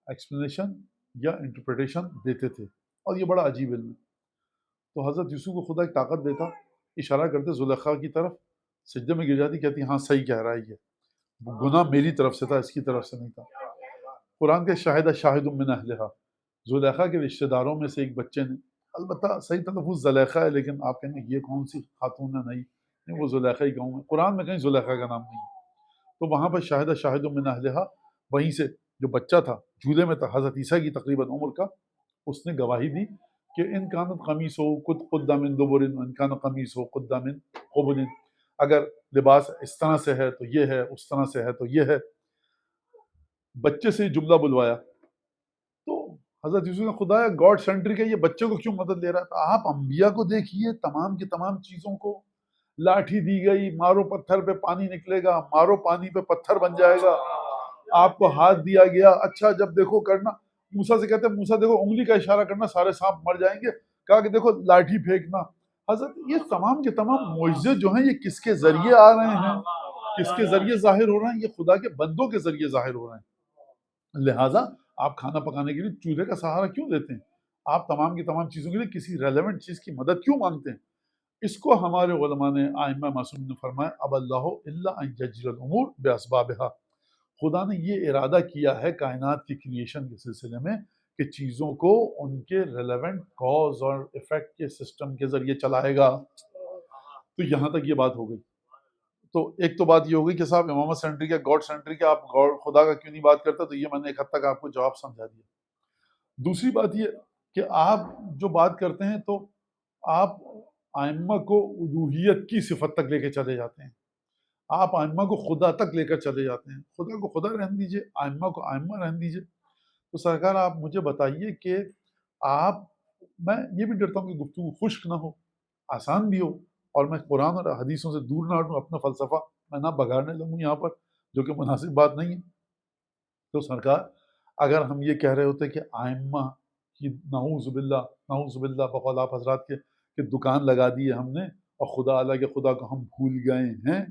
ایکسپلینیشن یا انٹرپریٹیشن دیتے تھے، اور یہ بڑا عجیب علم ہے. تو حضرت یوسف کو خدا ایک طاقت دیتا، اشارہ کرتے زلیخا کی طرف، سجدے میں گر جاتی، کہتی ہاں صحیح کہہ رہا ہے، یہ گناہ میری طرف سے تھا، اس کی طرف سے نہیں تھا۔ قرآن کے شاہد من اہلہا، زلیخا کے رشتہ داروں میں سے ایک بچے نے، البتہ صحیح تلفظ زلیخا ہے، لیکن آپ کہیں گے یہ کون سی خاتون ہے، نہیں وہ زلیخا ہی گاؤں ہے، قرآن میں کہیں زلیخا کا نام نہیں ہے۔ تو وہاں پر شاہد من اہلہا، وہیں سے جو بچہ تھا جھولے میں تھا، حضرت عیسیٰ کی تقریباً عمر کا، اس نے گواہی دی کہ ان کانت قمیص ہو قد من دبر ان کان قمیص ہو قد من قبل، اگر لباس اس طرح سے ہے تو یہ ہے، اس طرح سے ہے تو یہ ہے۔ بچے سے جملہ بلوایا تو حضرت یوسف نے، خدایا گاڈ سینٹرک ہے، یہ بچے کو کیوں مدد لے رہا تھا؟ آپ انبیاء کو دیکھیے، تمام کی تمام چیزوں کو، لاٹھی دی گئی، مارو پتھر پہ پانی نکلے گا، مارو پانی پہ پتھر بن جائے گا، آپ کو ہاتھ دیا گیا، اچھا جب دیکھو کرنا، موسیٰ سے کہتے ہیں موسیٰ دیکھو انگلی کا اشارہ کرنا سارے سانپ مر جائیں گے، کہا کہ دیکھو لاٹھی پھینکنا۔ حضرت یہ تمام کے تمام معجزے جو ہیں یہ کس کے ذریعے آ رہے ہیں، کس کے ذریعے ظاہر ہو رہے ہیں؟ یہ خدا کے بندوں کے ذریعے ظاہر ہو رہے ہیں۔ لہٰذا آپ کھانا پکانے کے لیے چولہے کا سہارا کیوں لیتے ہیں؟ آپ تمام کی تمام چیزوں کے لیے کسی ریلیونٹ چیز کی مدد کیوں مانگتے ہیں؟ اس کو ہمارے علماء نے، ائمہ معصومین نے فرمایا، اب اللہ الا ان یجری الامور باسبابها، خدا نے یہ ارادہ کیا ہے کائنات کی کریشن کے سلسلے میں کہ چیزوں کو ان کے ریلیونٹ کاز اور ایفیکٹ کے سسٹم کے ذریعے چلائے گا۔ تو یہاں تک یہ بات ہو گئی۔ تو ایک تو بات یہ ہوگی کہ صاحب امامت سینٹری کا، گاڈ سینٹری کا، آپ خدا کا کیوں نہیں بات کرتے؟ تو یہ میں نے ایک حد تک آپ کو جواب سمجھا دیا۔ دوسری بات یہ کہ آپ جو بات کرتے ہیں تو آپ ائمہ کو الوہیت کی صفت تک لے کے چلے جاتے ہیں، آپ ائمہ کو خدا تک لے کر چلے جاتے ہیں۔ خدا کو خدا رہن دیجئے، ائمہ کو ائمہ رہن دیجئے۔ تو سرکار آپ مجھے بتائیے کہ آپ، میں یہ بھی ڈرتا ہوں کہ گفتگو خشک نہ ہو، آسان بھی ہو، اور میں قرآن اور حدیثوں سے دور نہ ہٹوں، اپنا فلسفہ میں نہ بگاڑنے لگوں یہاں پر، جو کہ مناسب بات نہیں ہے۔ تو سرکار اگر ہم یہ کہہ رہے ہوتے کہ ائمہ کی نعوذ باللہ بقول آپ حضرات کے کہ دکان لگا دی ہے ہم نے اور خدا اللہ کے خدا کو ہم بھول گئے ہیں،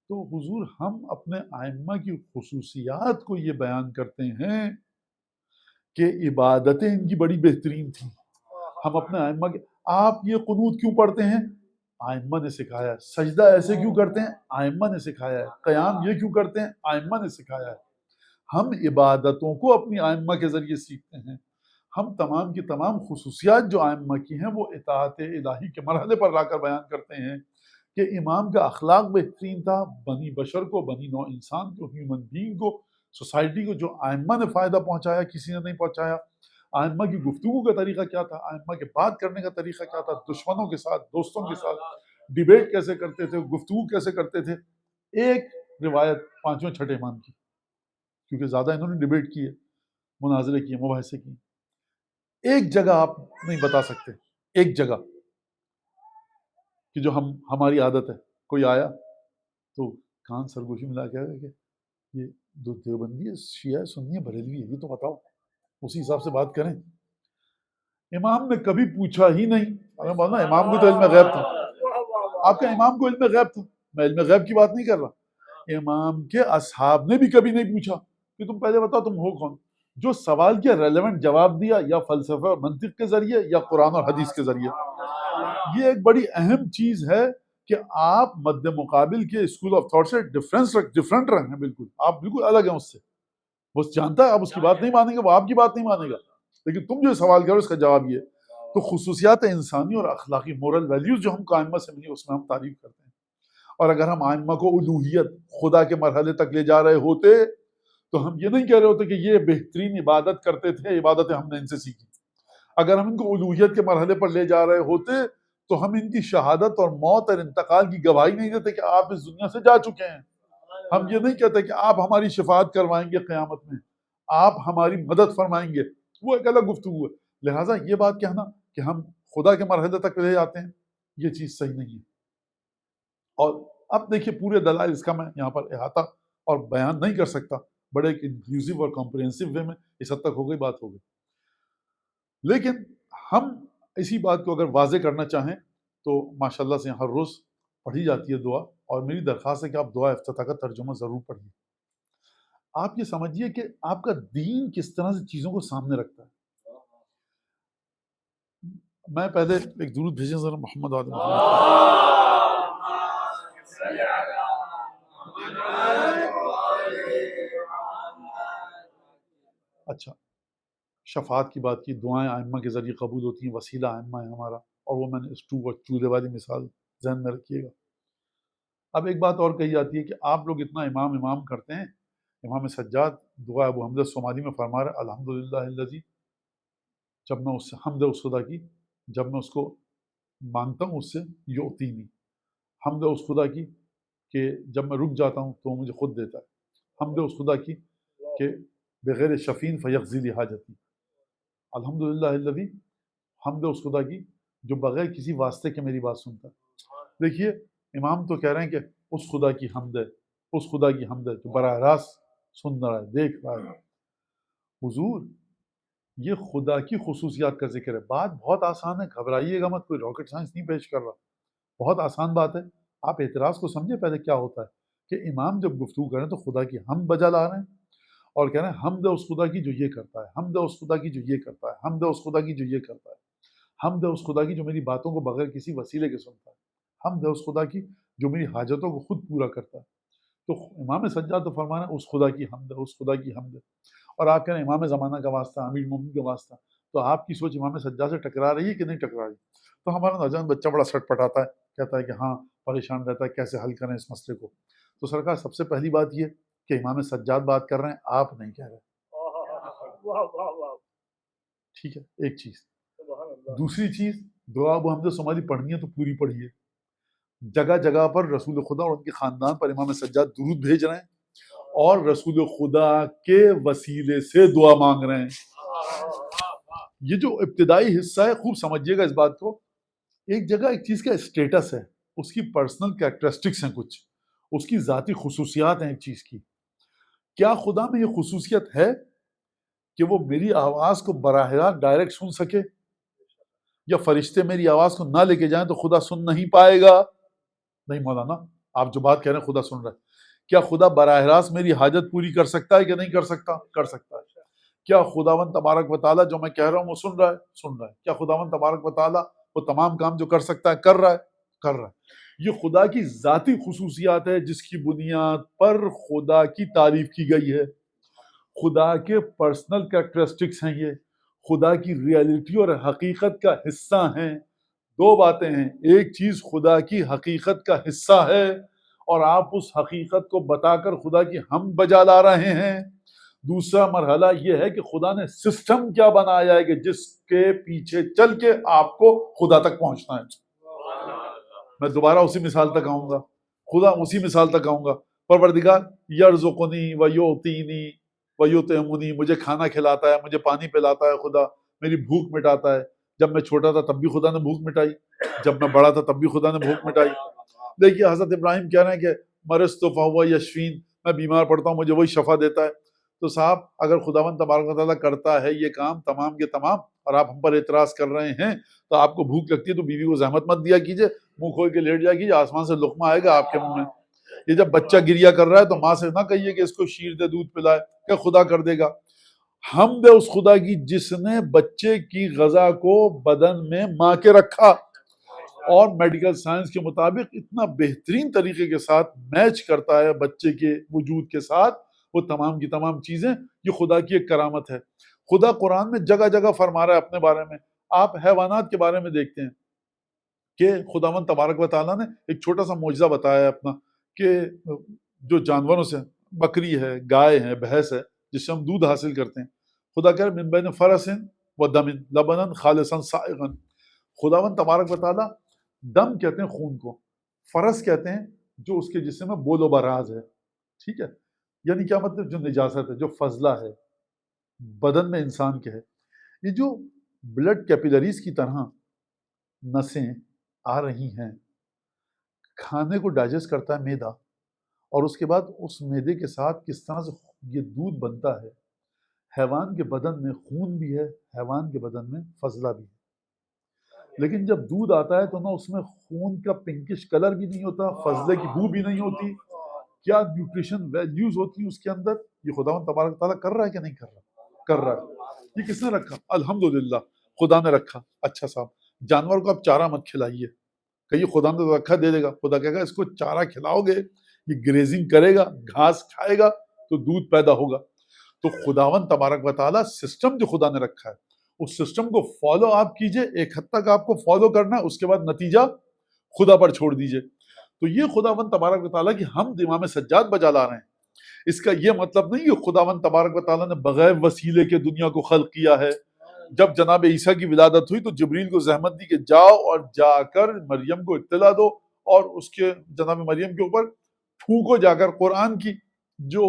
تو حضور ہم اپنے ائمہ کی خصوصیات کو یہ بیان کرتے ہیں کہ عبادتیں ان کی بڑی بہترین تھیں۔ ہم اپنے ائمہ کے، آپ یہ قنوت کیوں پڑھتے ہیں؟ ائمہ نے سکھایا ہے۔ سجدہ ایسے کیوں کرتے ہیں؟ ائمہ نے سکھایا ہے۔ قیام یہ کیوں کرتے ہیں؟ ائمہ نے سکھایا ہے۔ ہم عبادتوں کو اپنی ائمہ کے ذریعے سیکھتے ہیں۔ ہم تمام کی تمام خصوصیات جو ائمہ کی ہیں وہ اطاعت الہی کے مرحلے پر لا کر بیان کرتے ہیں کہ امام کا اخلاق بہترین تھا، بنی بشر کو، بنی نوع انسان کو، ہیومن بینگ کو، سوسائٹی کو جو ائمہ نے فائدہ پہنچایا کسی نے نہیں پہنچایا۔ ائمہ کی گفتگو کا طریقہ کیا تھا، ائمہ کے بات کرنے کا طریقہ کیا تھا، دشمنوں کے ساتھ، دوستوں کے ساتھ ڈیبیٹ کیسے کرتے تھے، گفتگو کیسے کرتے تھے۔ ایک روایت پانچویں چھٹے امام کی، کیونکہ زیادہ انہوں نے ڈیبیٹ کی ہے، مناظرے کیے، مباحثے کیے، ایک جگہ آپ نہیں بتا سکتے، ایک جگہ کہ جو ہماری عادت ہے، کوئی آیا تو کان سرگوشی ملا کے آئے کہ یہ دیوبندی ہے، شیعہ ہے، سنی ہے، بریلوی ہے، یہ تو بتاؤ، اسی حساب سے بات کریں۔ امام نے کبھی پوچھا ہی نہیں۔ امام کو تو علم غیب تھا، آپ کا امام کو علم غیب تھا، میں علم غیب کی بات نہیں کر رہا۔ امام کے اصحاب نے بھی کبھی نہیں پوچھا کہ تم پہلے بتاؤ تم ہو کون۔ جو سوال کیا ریلیونٹ جواب دیا، یا فلسفہ اور منطق کے ذریعے یا قرآن اور حدیث کے ذریعے۔ یہ ایک بڑی اہم چیز ہے کہ آپ مد مقابل کے اسکول آف تھاٹ سے ڈفرنٹ رہے ہیں، بالکل آپ بالکل الگ ہیں اس سے۔ وہ جانتا ہے آپ اس کی بات نہیں مانیں گے، وہ آپ کی بات نہیں مانے گا، لیکن تم جو سوال کرو اس کا جواب یہ۔ تو خصوصیات انسانی اور اخلاقی مورل ویلیوز جو ہم کو ائمہ سے ملی اس میں ہم تعریف کرتے ہیں۔ اور اگر ہم ائمہ کو الوہیت، خدا کے مرحلے تک لے جا رہے ہوتے تو ہم یہ نہیں کہہ رہے ہوتے کہ یہ بہترین عبادت کرتے تھے، عبادتیں ہم نے ان سے سیکھی۔ اگر ہم ان کو الوہیت کے مرحلے پر لے جا رہے ہوتے تو ہم ان کی شہادت اور موت اور انتقال کی گواہی نہیں دیتے کہ آپ اس دنیا سے جا چکے ہیں۔ ہم یہ نہیں کہتے کہ آپ ہماری شفاعت کروائیں گے قیامت میں، آپ ہماری مدد فرمائیں گے، وہ ایک الگ گفتگو ہے۔ لہٰذا یہ بات کہنا کہ ہم خدا کے مرحلے تک لے جاتے ہیں، یہ چیز صحیح نہیں ہے۔ اور اب دیکھیے پورے دلائل اس کا میں یہاں پر احاطہ اور بیان نہیں کر سکتا، بڑے ایک انکلوسیو اور کمپریہنسو وے میں اس حد تک ہو گئی بات، ہو گئی۔ لیکن ہم اسی بات کو اگر واضح کرنا چاہیں تو ماشاءاللہ سے ہر روز پڑھی جاتی ہے دعا، اور میری درخواست ہے کہ آپ دعا افتتاح کا ترجمہ ضرور پڑھیے۔ آپ یہ سمجھیے کہ آپ کا دین کس طرح سے چیزوں کو سامنے رکھتا ہے۔ میں پہلے ایک درود بھیجیں ذرا محمد آدم اچھا، شفاعت کی بات کی، دعائیں ائمہ کے ذریعے قبول ہوتی ہیں، وسیلہ ائمہ ہے ہمارا، اور وہ میں نے اس چولہے والی مثال ذہن میں رکھیے گا۔ اب ایک بات اور کہی جاتی ہے کہ آپ لوگ اتنا امام کرتے ہیں، امام سجاد دعا ابو حمزہ صومالی میں فرما رہے الحمدللہ الذی، جب میں اس سے حمد اس خدا کی، جب میں اس کو مانگتا ہوں اس سے یعطینی، حمد اس خدا کی کہ جب میں رک جاتا ہوں تو وہ مجھے خود دیتا ہے، حمد اس خدا کی کہ بغیر شفین فیقضی لی حاجتی، الحمدللہ الذی، حمد اس خدا کی جو بغیر کسی واسطے کے میری بات سنتا ہے۔ دیکھیے امام تو کہہ رہے ہیں کہ اس خدا کی حمد ہے، اس خدا کی حمد ہے جو براہ راست سن رہا ہے، دیکھ رہا ہے۔ حضور یہ خدا کی خصوصیات کا ذکر ہے، بات بہت آسان ہے، گھبرائیے گا مت، کوئی راکٹ سائنس نہیں پیش کر رہا، بہت آسان بات ہے۔ آپ اعتراض کو سمجھے پہلے کیا ہوتا ہے کہ امام جب گفتگو کریں تو خدا کی حمد بجا لا رہے ہیں اور کہہ رہے ہیں حمد اس خدا کی جو یہ کرتا ہے، حمد اس خدا کی جو یہ کرتا ہے، حمد اس خدا کی جو یہ کرتا ہے، حمد اس خدا کی جو میری باتوں کو بغیر کسی وسیلے کے سنتا ہے، حمد اس خدا کی جو میری حاجتوں کو خود پورا کرتا ہے۔ تو امام سجاد تو فرمانا اس خدا کی حمد ہے، اس خدا کی حمد ہے، اور آپ کہہ رہے ہیں امام زمانہ کا واسطہ، امیر المومنین کا واسطہ، تو آپ کی سوچ امام سجاد سے ٹکرا رہی ہے کہ نہیں ٹکرا رہی؟ تو ہمارا نوجوان بچہ بڑا سٹ پٹاتا ہے، کہتا ہے کہ ہاں پریشان رہتا ہے کیسے حل کریں اس مسئلے کو۔ تو سرکار سب سے پہلی بات یہ کہ امام سجاد بات کر رہے ہیں، آپ نہیں کہہ رہے، ٹھیک ہے، ایک چیز۔ دوسری چیز، دعا ابو حمزہ صومالی پڑھنی ہے تو پوری پڑھیے، جگہ جگہ پر رسول خدا اور ان کے خاندان پر امام سجاد درود بھیج رہے ہیں اور رسول خدا کے وسیلے سے دعا مانگ رہے ہیں۔ یہ جو ابتدائی حصہ ہے خوب سمجھیے گا اس بات کو، ایک جگہ ایک چیز کا اسٹیٹس ہے، اس کی پرسنل کیریکٹرسٹکس ہیں، کچھ اس کی ذاتی خصوصیات ہیں ایک چیز کی۔ کیا خدا میں یہ خصوصیت ہے کہ وہ میری آواز کو براہ راست ڈائریکٹ سن سکے، یا فرشتے میری آواز کو نہ لے کے جائیں تو خدا سن نہیں پائے گا؟ نہیں مولانا، آپ جو بات کہہ رہے ہیں خدا سن رہا ہے، کیا خدا براہ راست میری حاجت پوری کر سکتا ہے کہ نہیں کر سکتا؟ کر سکتا ہے۔ کیا خداوند تبارک و تعالیٰ جو میں کہہ رہا ہوں وہ سن رہا ہے؟ سن رہا ہے۔ کیا خداوند تبارک و تعالیٰ وہ تمام کام جو کر سکتا ہے کر رہا ہے؟ کر رہا ہے۔ یہ خدا کی ذاتی خصوصیات ہے جس کی بنیاد پر خدا کی تعریف کی گئی ہے، خدا کے پرسنل کریکٹرسٹکس ہیں، یہ خدا کی ریئلٹی اور حقیقت کا حصہ ہیں۔ دو باتیں ہیں، ایک چیز خدا کی حقیقت کا حصہ ہے اور آپ اس حقیقت کو بتا کر خدا کی حمد بجا لا رہے ہیں۔ دوسرا مرحلہ یہ ہے کہ خدا نے سسٹم کیا بنایا ہے کہ جس کے پیچھے چل کے آپ کو خدا تک پہنچنا ہے۔ میں دوبارہ اسی مثال تک آؤں گا، خدا اسی مثال تک آؤں گا، پروردگار یرزقنی و یعطینی و یطعمنی، مجھے کھانا کھلاتا ہے، مجھے پانی پلاتا ہے، خدا میری بھوک مٹاتا ہے۔ جب میں چھوٹا تھا تب بھی خدا نے بھوک مٹائی، جب میں بڑا تھا تب بھی خدا نے بھوک مٹائی۔ دیکھیے حضرت ابراہیم کہہ رہے ہیں کہ مرضت فہو یشفین، میں بیمار پڑتا ہوں مجھے وہی شفا دیتا ہے۔ تو صاحب اگر خداوند تبارک و تعالیٰ کرتا ہے یہ کام تمام کے تمام اور آپ ہم پر اعتراض کر رہے ہیں، تو آپ کو بھوک لگتی ہے تو بیوی کو زحمت مت دیا کیجیے، منہ کھول کے لیٹ جائے کیجیے، آسمان سے لقمہ آئے گا آپ کے منہ میں۔ یہ جب بچہ گریا کر رہا ہے تو ماں سے نہ کہیے کہ اس کو شیر دے دودھ پلائے، کہ خدا کر دے گا۔ حمد اس خدا کی جس نے بچے کی غذا کو بدن میں ماں کے رکھا اور میڈیکل سائنس کے مطابق اتنا بہترین طریقے کے ساتھ میچ کرتا ہے بچے کے وجود کے ساتھ وہ تمام کی تمام چیزیں، یہ خدا کی ایک کرامت ہے۔ خدا قرآن میں جگہ جگہ فرما رہا ہے اپنے بارے میں۔ آپ حیوانات کے بارے میں دیکھتے ہیں کہ خداوند تبارک و تعالیٰ نے ایک چھوٹا سا معجزہ بتایا ہے اپنا، کہ جو جانوروں سے بکری ہے، گائے ہے، بھینس ہے، جس سے ہم دودھ حاصل کرتے ہیں، خدا کہہ رہے من بین فرس و دم لبنا خالصا سائغا۔ خداوند تبارک و تعالیٰ دم کہتے ہیں خون کو، فرس کہتے ہیں جو اس کے جسم میں بول و براز ہے، ٹھیک ہے، یعنی کیا مطلب جو نجاست ہے، جو فضلہ ہے بدن میں انسان کے ہے۔ یہ جو بلڈ کیپیلریز کی طرح نسیں آ رہی ہیں، کھانے کو ڈائجسٹ کرتا ہے معدہ، اور اس کے بعد اس معدے کے ساتھ کس طرح سے یہ دودھ بنتا ہے۔ حیوان کے بدن میں خون بھی ہے، حیوان کے بدن میں فضلہ بھی ہے، لیکن جب دودھ آتا ہے تو نہ اس میں خون کا پنکش کلر بھی نہیں ہوتا، فضلے کی بو بھی نہیں ہوتی۔ کیا نیوٹریشن ویلیوز ہوتی ہیں اس کے اندر، یہ خداوند تبارک تعالیٰ کر رہا ہے کہ نہیں کر رہا؟ کر رہا ہے۔ یہ کس نے رکھا؟ الحمدللہ خدا نے رکھا۔ اچھا صاحب، جانور کو آپ چارہ مت کھلائیے، کہیے خدا نے تو رکھا دے دے گا، خدا کہے گا اس کو چارہ کھلاؤ گے، یہ گریزنگ کرے گا، گھاس کھائے گا تو دودھ پیدا ہوگا۔ تو خداوند تبارک و تعالیٰ سسٹم جو خدا نے رکھا ہے اس سسٹم کو فالو آپ کیجئے، ایک حد تک آپ کو فالو کرنا ہے، اس کے بعد نتیجہ خدا پر چھوڑ دیجئے۔ تو یہ خداوند تبارک و تعالیٰ کی ہم امام سجاد بجا لا رہے ہیں، اس کا یہ مطلب نہیں کہ خداوند تبارک و تعالیٰ نے بغیر وسیلے کے دنیا کو خلق کیا ہے۔ جب جناب عیسیٰ کی ولادت ہوئی تو جبریل کو زحمت دی کہ جاؤ اور جا کر مریم کو اطلاع دو، اور اس کے جناب مریم کے اوپر پھونکو جا کر۔ قرآن کی جو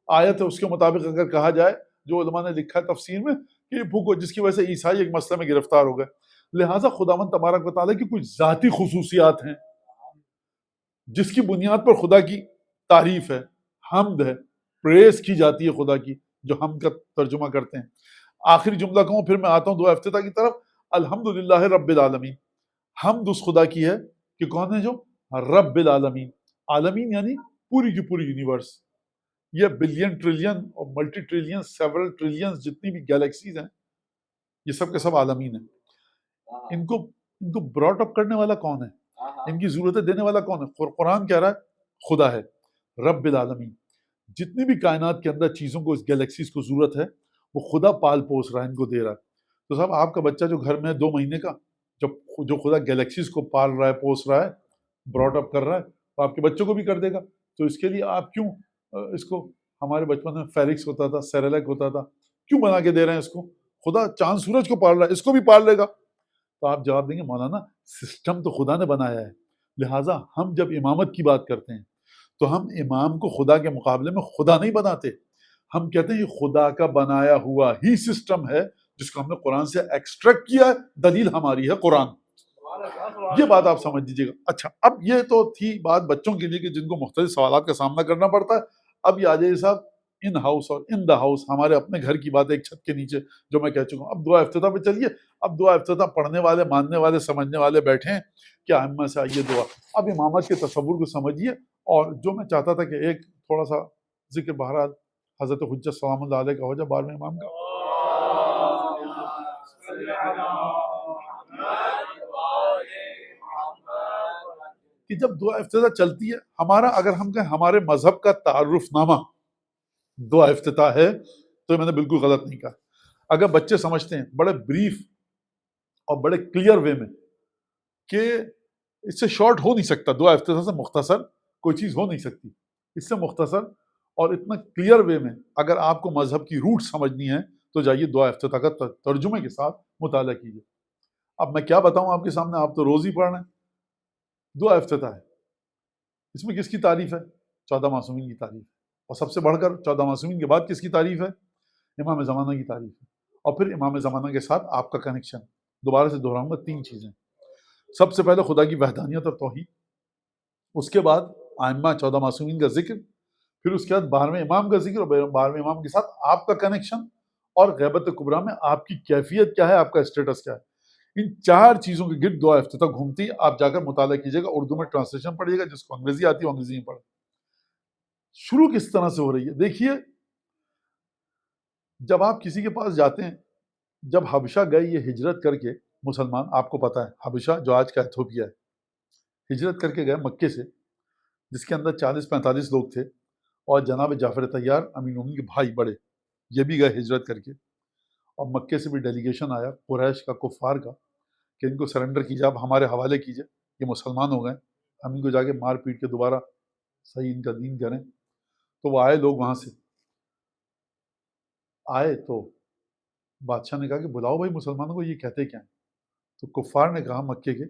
آیت ہے اس کے مطابق اگر کہا جائے، جو علماء نے لکھا ہے تفسیر میں، کہ یہ پھونکو، جس کی وجہ سے عیسائی ایک مسئلے میں گرفتار ہو گئے۔ لہٰذا خداوند تبارک و تعالیٰ کی کچھ ذاتی خصوصیات ہیں جس کی بنیاد پر خدا کی تعریف ہے، حمد ہے، پریز کی جاتی ہے خدا کی، جو حمد کا ترجمہ کرتے ہیں۔ آخری جملہ کہوں پھر میں آتا ہوں دعا افتتاح کی طرف۔ الحمدللہ رب العالمین، حمد اس خدا کی ہے کہ کون ہے جو رب العالمین، عالمین یعنی پوری کی پوری یونیورس، یہ بلین ٹریلین اور ملٹی ٹریلین سیورل ٹریلین جتنی بھی گیلیکسیز ہیں یہ سب کے سب عالمین ہیں۔ ان کو براٹ اپ کرنے والا کون ہے، ان کی ضرورتیں دینے والا کون ہے؟ قرآن کہہ رہا ہے خدا ہے رب العالمین۔ جتنی بھی کائنات کے اندر چیزوں کو، اس گیلیکسیز کو ضرورت ہے وہ خدا پال پوس رہا ہے، ان کو دے رہا ہے۔ تو صاحب آپ کا بچہ جو گھر میں ہے 2 مہینے کا، جو خدا گیلیکسیز کو پال رہا ہے، پوس رہا ہے، براٹ اپ کر رہا ہے، تو آپ کے بچوں کو بھی کر دے گا۔ تو اس کے لیے آپ کیوں اس کو، ہمارے بچپن میں فیرکس ہوتا تھا، سیریلیک ہوتا تھا، کیوں بنا کے دے رہے ہیں اس کو؟ خدا چاند سورج کو پال رہا ہے، اس کو بھی پال لے گا۔ تو آپ جواب دیں گے مولانا سسٹم تو خدا نے بنایا ہے، لہٰذا ہم جب امامت کی بات کرتے ہیں تو ہم امام کو خدا کے مقابلے میں خدا نہیں بناتے، ہم کہتے ہیں یہ خدا کا بنایا ہوا ہی سسٹم ہے جس کو ہم نے قرآن سے ایکسٹریکٹ کیا ہے، دلیل ہماری ہے قرآن۔ یہ بات آپ سمجھ دیجیے گا۔ اچھا، اب یہ تو تھی بات بچوں کے لیے کہ جن کو مختلف سوالات کا سامنا کرنا پڑتا ہے۔ اب یہ آ جائیے صاحب ان ہاؤس اور ان دا ہاؤس، ہمارے اپنے گھر کی بات ایک چھت کے نیچے جو میں کہہ چکا ہوں۔ اب دعا افتتاح پہ چلیے۔ اب دعا افتتاح پڑھنے والے، ماننے والے، سمجھنے والے بیٹھے ہیں، کیا ائمہ سے آئیے دعا۔ اب امامت کے تصور کو سمجھیے، اور جو میں چاہتا تھا کہ ایک تھوڑا سا ذکر بہرحال حضرت حجت سلام اللہ علیہ کا ہو جائے 12ویں امام کا۔ کہ جب دعا افتتاح چلتی ہے، ہمارا اگر ہم کہیں ہمارے مذہب کا تعارف نامہ دعا افتتاح ہے تو میں نے بالکل غلط نہیں کہا۔ اگر بچے سمجھتے ہیں بڑے بریف اور بڑے کلیئر وے میں کہ اس سے شارٹ ہو نہیں سکتا، دعا افتتاح سے مختصر کوئی چیز ہو نہیں سکتی، اس سے مختصر اور اتنا کلیئر وے میں اگر آپ کو مذہب کی روٹ سمجھنی ہے تو جائیے دعا افتتاح کا ترجمے کے ساتھ مطالعہ کیجیے۔ اب میں کیا بتاؤں آپ کے سامنے، آپ تو روز ہی پڑھ رہے ہیں۔ دعا افتتاح ہے، اس میں کس کی تعریف ہے؟ 14 معصومین کی تعریف ہے، اور سب سے بڑھ کر 14 معصومین کے بعد کس کی تعریف ہے؟ امام زمانہ کی تعریف ہے، اور پھر امام زمانہ کے ساتھ آپ کا کنیکشن۔ دوبارہ سے دہراؤں گا 3 چیزیں۔ سب سے پہلے خدا کی وحدانیت اور توحید، اس کے بعد ائمہ 14 معصومین کا ذکر، پھر اس کے بعد 12ویں امام کا ذکر، اور 12ویں امام کے ساتھ آپ کا کنیکشن، اور غیبت کبریٰ میں آپ کی کیفیت کیا ہے، آپ کا اسٹیٹس کیا ہے۔ ان 4 چیزوں کے گرد دعا افتتاح گھومتی ہے۔ آپ جا کر مطالعہ کیجیے گا، اردو میں ٹرانسلیشن پڑھیے گا، جس کو انگریزی آتی ہے انگریزی میں پڑھے۔ شروع کس طرح سے ہو رہی ہے دیکھیے، جب آپ کسی کے پاس جاتے ہیں، جب حبشہ گئے یہ ہجرت کر کے مسلمان، آپ کو پتہ ہے حبشہ جو آج کا ایتھوپیا ہے، ہجرت کر کے گئے مکے سے، جس کے اندر 40-45 لوگ تھے، اور جناب جعفر طیار امین المومنین کے بھائی بڑے، یہ بھی گئے ہجرت کر کے، اور مکے سے بھی ڈیلیگیشن آیا قریش کا، کفار کا، کہ ان کو سرنڈر کیجیے، آپ ہمارے حوالے کیجیے، یہ مسلمان ہو گئے، ہم ان کو جا کے مار پیٹ کے دوبارہ صحیح ان کا دین کریں۔ تو وہ آئے لوگ، وہاں سے آئے تو بادشاہ نے کہا کہ بلاؤ بھائی مسلمانوں کو، یہ کہتے کیا ہیں؟ تو کفار نے کہا مکے کے،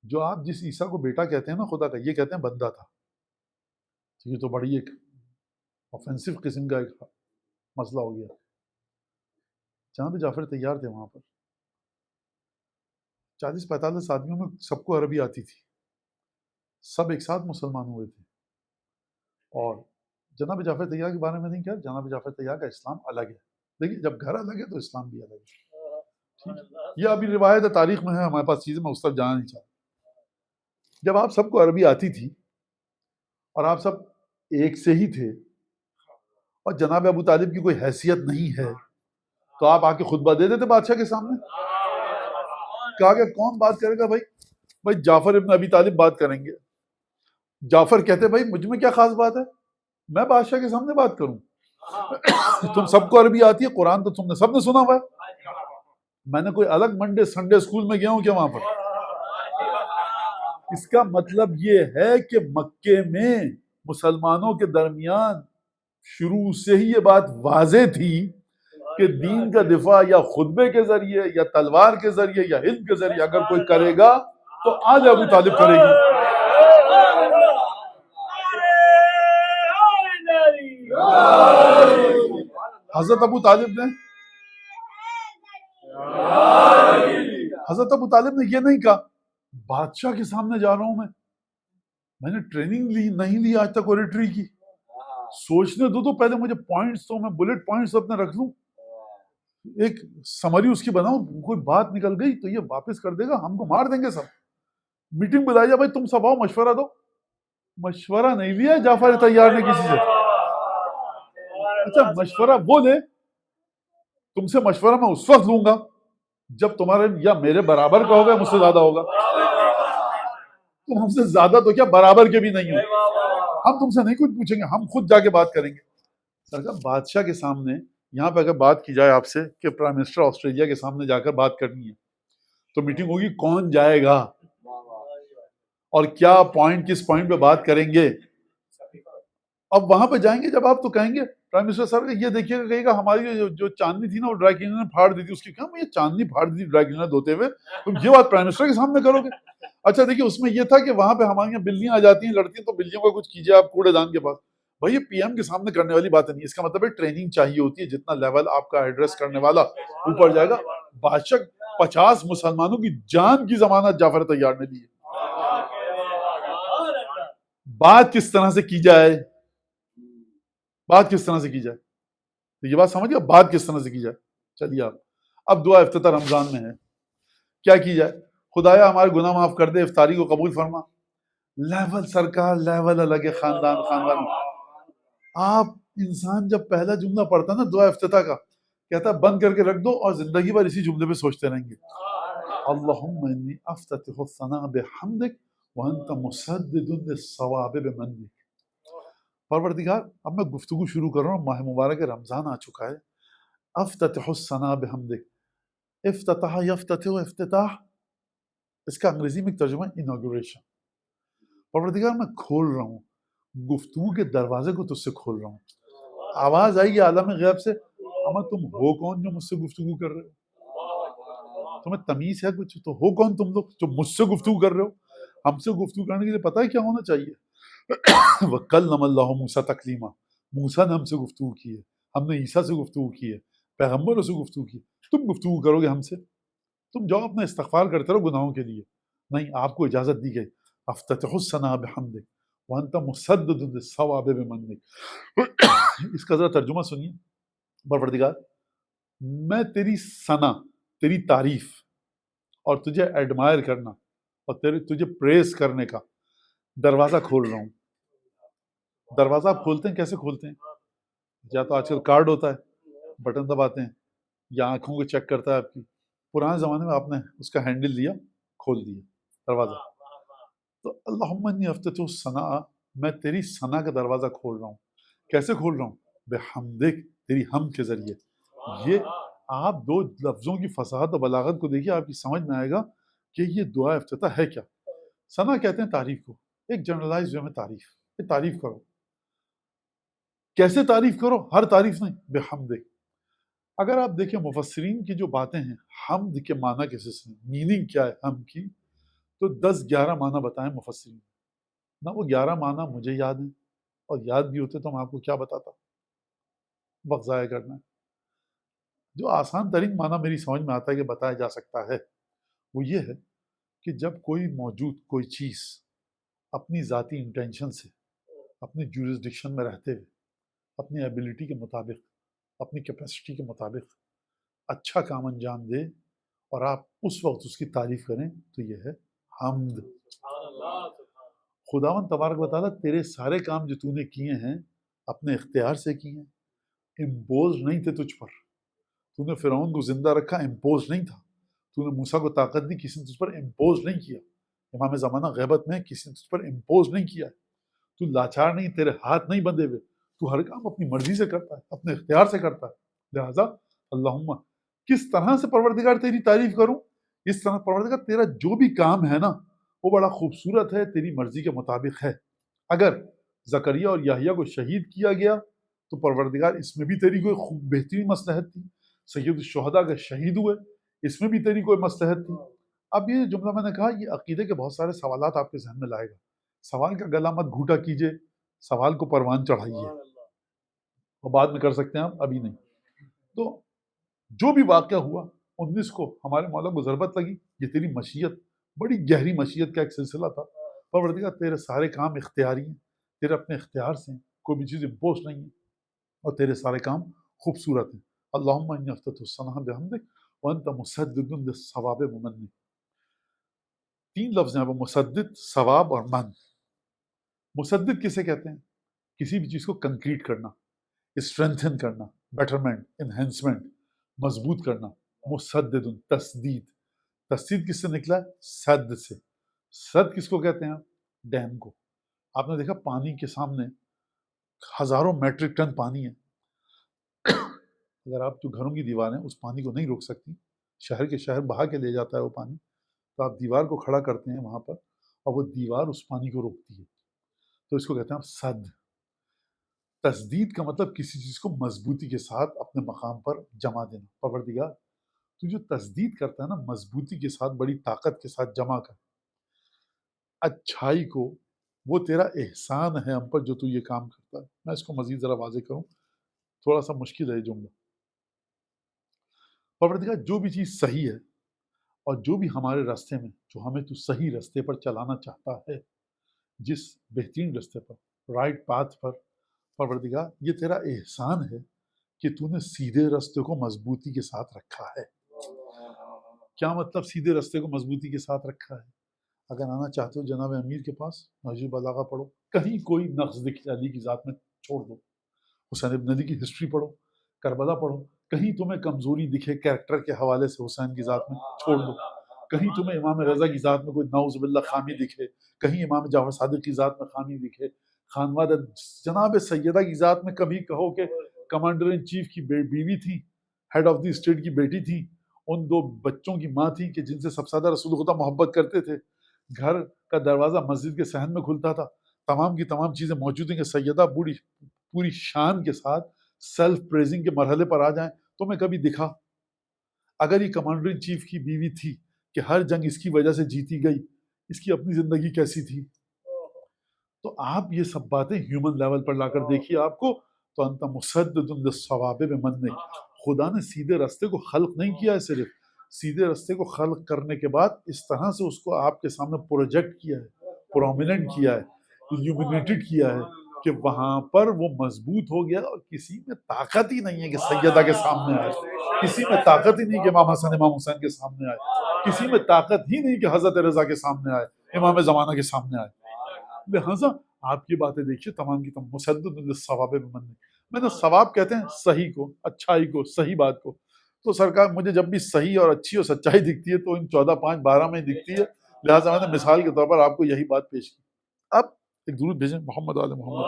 جو آپ جس عیسیٰ کو بیٹا کہتے ہیں نا خدا کا، یہ کہتے ہیں بندہ تھا۔ یہ تو بڑی ایک آفینسو قسم کا ایک مسئلہ ہو گیا۔ جناب جعفر طیار تھے وہاں پر، 40-45 آدمیوں میں سب کو عربی آتی تھی، سب ایک ساتھ مسلمان ہوئے تھے۔ اور جناب جعفر طیار کے بارے میں نہیں کیا، جناب جعفر طیار کا اسلام الگ ہے۔ دیکھیے جب گھر الگ ہے تو اسلام بھی الگ ہے۔ یہ ابھی روایت ہے، تاریخ میں ہے، ہمارے پاس چیزیں میں اس طرف جانا نہیں چاہتا۔ جب آپ سب کو عربی آتی تھی اور آپ سب ایک سے ہی تھے، اور جناب ابو طالب کی کوئی حیثیت نہیں ہے، تو آپ آ کے خطبہ دے دیتے بادشاہ کے سامنے۔ کہا کہ کون بات کرے گا؟ بھائی جعفر ابن ابی طالب بات کریں گے۔ جعفر کہتے بھائی مجھ میں کیا خاص بات ہے، میں بادشاہ کے سامنے بات کروں؟ تم سب کو عربی آتی ہے، قرآن تو تم نے سب نے سنا ہوا ہے، میں نے کوئی الگ منڈے سنڈے اسکول میں گیا ہوں کیا وہاں پر؟ اس کا مطلب یہ ہے کہ مکے میں مسلمانوں کے درمیان شروع سے ہی یہ بات واضح تھی کہ دین کا دفاع یا خطبے کے ذریعے یا تلوار کے ذریعے یا علم کے ذریعے اگر کوئی کرے گا تو آج ابو طالب کرے گی. حضرت ابو طالب نے یہ نہیں کہا بادشاہ کے سامنے جا رہا ہوں میں نے ٹریننگ نہیں لی آج تک اوریٹری کی، سوچنے دو تو پہلے مجھے پوائنٹس تو میں بلٹ پوائنٹس اپنے رکھ لوں، ایک سمری اس کی بناؤں، کوئی بات نکل گئی تو یہ واپس کر دے گا، ہم کو مار دیں گے سب. میٹنگ بتائی جا بھائی تم سب آؤ مشورہ دو، مشورہ نہیں لیا جعفر طیار نے کسی سے. اچھا مشورہ وہ لے، تم سے مشورہ میں اس وقت لوں گا جب تمہارے یا میرے برابر کا ہوگا یا مجھ سے زیادہ ہوگا. تم ہم سے زیادہ تو کیا برابر کے بھی نہیں ہو، ہم تم سے نہیں کچھ پوچھیں گے، ہم خود جا کے بات کریں گے. سرکار بادشاہ کے سامنے یہاں پہ اگر بات کی جائے آپ سے کہ پرائم منسٹر آسٹریلیا کے سامنے جا کر بات کرنی ہے تو میٹنگ ہوگی کون جائے گا اور کیا پوائنٹ کس پوائنٹ پہ بات کریں گے. اب وہاں پہ جائیں گے جب آپ تو کہیں گے پرائم منسٹر صاحب یہ دیکھیے گا، کہے گا ہماری جو چاندنی تھی نا وہ ڈرائی کلینر نے پھاڑ دی تھی. اس کی کہا یہ چاندنی پھاڑ دی تھی ڈرائی کلینر دھوتے ہوئے، تم یہ بات پرائم منسٹر کے سامنے کرو گے. اچھا دیکھیے اس میں یہ تھا کہ وہاں پہ ہمارے یہاں بلیاں آ جاتی ہیں لڑتی ہیں تو بلیوں کا کچھ کیجیے آپ کوڑے دان کے پاس. بھائی یہ پی ایم کے سامنے کرنے والی باتیں نہیں، اس کا مطلب ہے ٹریننگ چاہیے ہوتی ہے، جتنا لیول آپ کا ایڈریس کرنے والا اوپر جائے گا. بادشاہ 50 مسلمانوں کی جان کی ضمانت جعفر طیار نے دی ہے. بات کس طرح سے کی جائے، بات کس طرح سے کی جائے، تو یہ بات سمجھ گیا بات کس طرح سے کی جائے. چلیے آپ اب دعا افتتاح رمضان میں ہے، کیا کی جائے؟ خدایا ہمارے گناہ معاف کر دے، افطاری کو قبول فرما. لیول سرکار لیول الگ ہے، خاندان. آپ انسان جب پہلا جملہ پڑھتا نا دعا افتتاح کا، کہتا بند کر کے رکھ دو اور زندگی بھر اسی جملے پہ سوچتے رہیں گے. اللہم انی افتتح الثناء بحمدک وانت مسدد للصواب بمنک. پروردگار اب میں گفتگو شروع کر رہا ہوں، ماہ مبارک رمضان آ چکا ہے. افتتح الثناء بحمدک، افتتاح یفتتح افتتاح، اس کا انگریزی میں ترجمہ انوگریشن. پروردگار میں کھول رہا ہوں گفتگو کے دروازے کو، تجھ سے کھول رہا ہوں. آواز آئی ہے عالم غیب سے، اما تم ہو کون جو مجھ سے گفتگو کر رہے ہو؟ تمہیں تمیز ہے کچھ؟ تو ہو کون تم لوگ جو مجھ سے گفتگو کر رہے ہو؟ ہم سے گفتگو کرنے کے لیے پتہ ہے کیا ہونا چاہیے؟ وَكَلَّمَ اللَّهُ مُوسَىٰ تَكْلِيمًا، موسیٰ نے ہم سے گفتگو کی ہے، ہم نے عیسیٰ سے گفتگو کی ہے، پیغمبروں سے گفتگو کی. تم گفتگو کرو گے ہم سے؟ تم جاؤ اپنا استغفار کرتے رہو گناہوں کے لیے. نہیں، آپ کو اجازت دی گئی افتتح الثناء بحمدک وانت مسدد للصواب بمنک. اس کا ذرا ترجمہ سنیے. پروردگار میں تیری ثنا، تیری تعریف اور تجھے ایڈمائر کرنا اور تجھے پریز کرنے کا دروازہ کھول رہا ہوں. دروازہ آپ کھولتے ہیں کیسے کھولتے ہیں؟ یا تو آج کل کارڈ ہوتا ہے بٹن دباتے ہیں، یا آنکھوں کو چیک کرتا ہے آپ کی. پرانے زمانے میں آپ نے اس کا ہینڈل لیا، کھول دیا دروازہ. تو اللہم انی افتتح الثناء، میں تیری ثنا کا دروازہ کھول رہا ہوں. کیسے کھول رہا ہوں؟ بحمدک، تیری حمد کے ذریعے. یہ آپ دو لفظوں کی فصاحت و بلاغت کو دیکھیے، آپ کی سمجھ میں آئے گا کہ یہ دعا افتتاح ہے کیا. ثنا کہتے ہیں تعریف کو، ایک جنرلائز وے میں تعریف. یہ تعریف کرو. کیسے تعریف کرو؟ ہر تعریف نہیں، بحمدک. اگر آپ دیکھیں مفسرین کی جو باتیں ہیں حمد کے معنی کیسے سے، میننگ کیا ہے حمد کی، تو 10-11 معنی بتائیں مفسرین. نہ وہ 11 معنی مجھے یاد ہیں، اور یاد بھی ہوتے تو میں آپ کو کیا بتاتا، وقت ضائع کرنا ہے. جو آسان ترین معنی میری سمجھ میں آتا ہے کہ بتایا جا سکتا ہے وہ یہ ہے کہ جب کوئی موجود کوئی چیز اپنی ذاتی انٹینشن سے، اپنی جورسڈکشن میں رہتے ہوئے، اپنی ایبلٹی کے مطابق، اپنی کیپیسٹی کے مطابق اچھا کام انجام دے اور آپ اس وقت اس کی تعریف کریں تو یہ ہے حمد. خداوند تبارک و تعالیٰ تیرے سارے کام جو تو نے کیے ہیں اپنے اختیار سے کیے ہیں، امپوز نہیں تھے تجھ پر. تو نے فرعون کو زندہ رکھا، امپوز نہیں تھا. تو نے موسیٰ کو طاقت دی، کسی نے تجھ پر امپوز نہیں کیا. امام زمانہ غیبت میں کسی نے تجھ پر امپوز نہیں کیا. تو لاچار نہیں، تیرے ہاتھ نہیں بندھے ہوئے. تو ہر کام اپنی مرضی سے کرتا ہے، اپنے اختیار سے کرتا ہے، لہٰذا اللہم کس طرح سے پروردگار تیری تعریف کروں؟ اس طرح پروردگار تیرا جو بھی کام ہے نا وہ بڑا خوبصورت ہے، تیری مرضی کے مطابق ہے۔ اگر زکریا اور یحییٰ کو شہید کیا گیا تو پروردگار اس میں بھی تیری کوئی خوب بہترین مصلحت تھی۔ سید الشہداء کے شہید ہوئے، اس میں بھی تیری کوئی مصلحت تھی۔ اب یہ جملہ میں نے کہا یہ عقیدے کے بہت سارے سوالات آپ کے ذہن میں لائے گا۔ سوال کا گلا مت گھوٹا کیجئے، سوال کو پروان چڑھائیے، وہ بعد میں کر سکتے ہیں آپ، ابھی نہیں۔ تو جو بھی واقعہ ہوا 19 کو ہمارے مولا کو ضربت لگی، یہ تیری مشیت، بڑی گہری مشیت کا ایک سلسلہ تھا۔ پروردگار تیرے سارے کام اختیاری ہیں، تیرے اپنے اختیار سے ہیں، کوئی بھی چیز امپوز نہیں ہے، اور تیرے سارے کام خوبصورت ہیں۔ اللہم انی افتتح الثناء بحمدک وانت مسدد للصواب ممن۔ 3 لفظ ہیں وہ، مسدد، ثواب اور من۔ مسدد کسے کہتے ہیں؟ کسی بھی چیز کو کنکریٹ کرنا، اسٹرینتھن کرنا، بیٹرمنٹ، انہینسمنٹ، مضبوط کرنا۔ مسدد، تسدید۔ تسدید کس سے نکلا ہے؟ سد سے۔ سد کس کو کہتے ہیں آپ؟ ڈیم کو۔ آپ نے دیکھا پانی کے سامنے ہزاروں میٹرک ٹن پانی ہے، اگر آپ جو گھروں کی دیواریں اس پانی کو نہیں روک سکتی، شہر کے شہر بہا کے لے جاتا ہے وہ پانی، تو آپ دیوار کو کھڑا کرتے ہیں وہاں پر اور وہ دیوار اس پانی کو روکتی ہے، تو اس کو کہتے ہیں آپ سد۔ تسدید کا مطلب کسی چیز کو مضبوطی کے ساتھ اپنے مقام پر جمع دینا۔ پروردگار تو جو تسدید کرتا ہے نا، مضبوطی کے ساتھ، بڑی طاقت کے ساتھ جمع کر اچھائی کو، وہ تیرا احسان ہے ہم پر جو تو یہ کام کرتا ہے۔ میں اس کو مزید ذرا واضح کروں، تھوڑا سا مشکل ہے یہ جملہ۔ پروردگار جو بھی چیز صحیح ہے اور جو بھی ہمارے راستے میں جو ہمیں تو صحیح راستے پر چلانا چاہتا ہے، جس بہترین راستے پر، رائٹ پاتھ پر، پروردگار یہ تیرا احسان ہے کہ تو نے سیدھے راستے کو مضبوطی کے ساتھ رکھا ہے۔ کیا مطلب سیدھے راستے کو مضبوطی کے ساتھ رکھا ہے؟ اگر آنا چاہتے ہو جناب امیر کے پاس، نہج بلاغہ پڑھو، کہیں کوئی نقص دکھ علی کی ذات میں چھوڑ دو، حسین ابن علی کی ہسٹری پڑھو، کربلا پڑھو، کہیں تمہیں کمزوری دکھے کیریکٹر کے حوالے سے حسین کی ذات میں چھوڑ دو، کہیں تمہیں امام رضا کی ذات میں کوئی نعوذ باللہ خامی دکھے، کہیں امام جعفر صادق کی ذات میں خامی دکھے، خانوادہ جناب سیدہ کی ذات میں کبھی کہو کہ کمانڈر ان چیف کی بیوی تھی، ہیڈ آف دی اسٹیٹ کی بیٹی تھی، ان 2 بچوں کی ماں تھی کہ جن سے سب سے زیادہ رسول خدا محبت کرتے تھے، گھر کا دروازہ مسجد کے صحن میں کھلتا تھا، تمام کی تمام چیزیں موجود ہیں کہ سیدہ بوڑھی پوری شان کے ساتھ سیلف پریزنگ کے مرحلے پر آ جائیں، تو میں کبھی دکھا؟ اگر یہ کمانڈر ان چیف کی بیوی تھی کہ ہر جنگ اس کی وجہ سے جیتی گئی، اس کی اپنی زندگی کیسی تھی؟ تو آپ یہ سب باتیں ہیومن لیول پر لا کر دیکھیے آپ کو، تو انت مسدد للصواب بمنک، خدا نے سیدھے راستے کو خلق نہیں کیا ہے، صرف سیدھے راستے کو خلق کرنے کے بعد اس طرح سے اس کو آپ کے سامنے پروجیکٹ کیا ہے، پرومیننٹ کیا ہے، illuminated کیا ہے کہ وہاں پر وہ مضبوط ہو گیا، اور کسی میں طاقت ہی نہیں ہے کہ سیدہ کے سامنے آئے، کسی میں طاقت ہی نہیں کہ امام حسن امام حسین کے سامنے آئے، کسی میں طاقت ہی نہیں کہ حضرت رضا کے سامنے آئے، امام زمانہ کے سامنے آئے۔ لہٰذا آپ یہ باتیں دیکھیے تمام کی تمام مسدد للصواب بمنک۔ میں نے ثواب کہتے ہیں صحیح کو، اچھائی کو، صحیح بات کو۔ تو سرکار مجھے جب بھی صحیح اور اچھی اور سچائی دکھتی ہے تو ان 14/5/12 میں دکھتی ہے، لہٰذا میں نے مثال کے طور پر آپ کو یہی بات پیش کی۔ اب ایک درود بھیجیں محمد آل محمد۔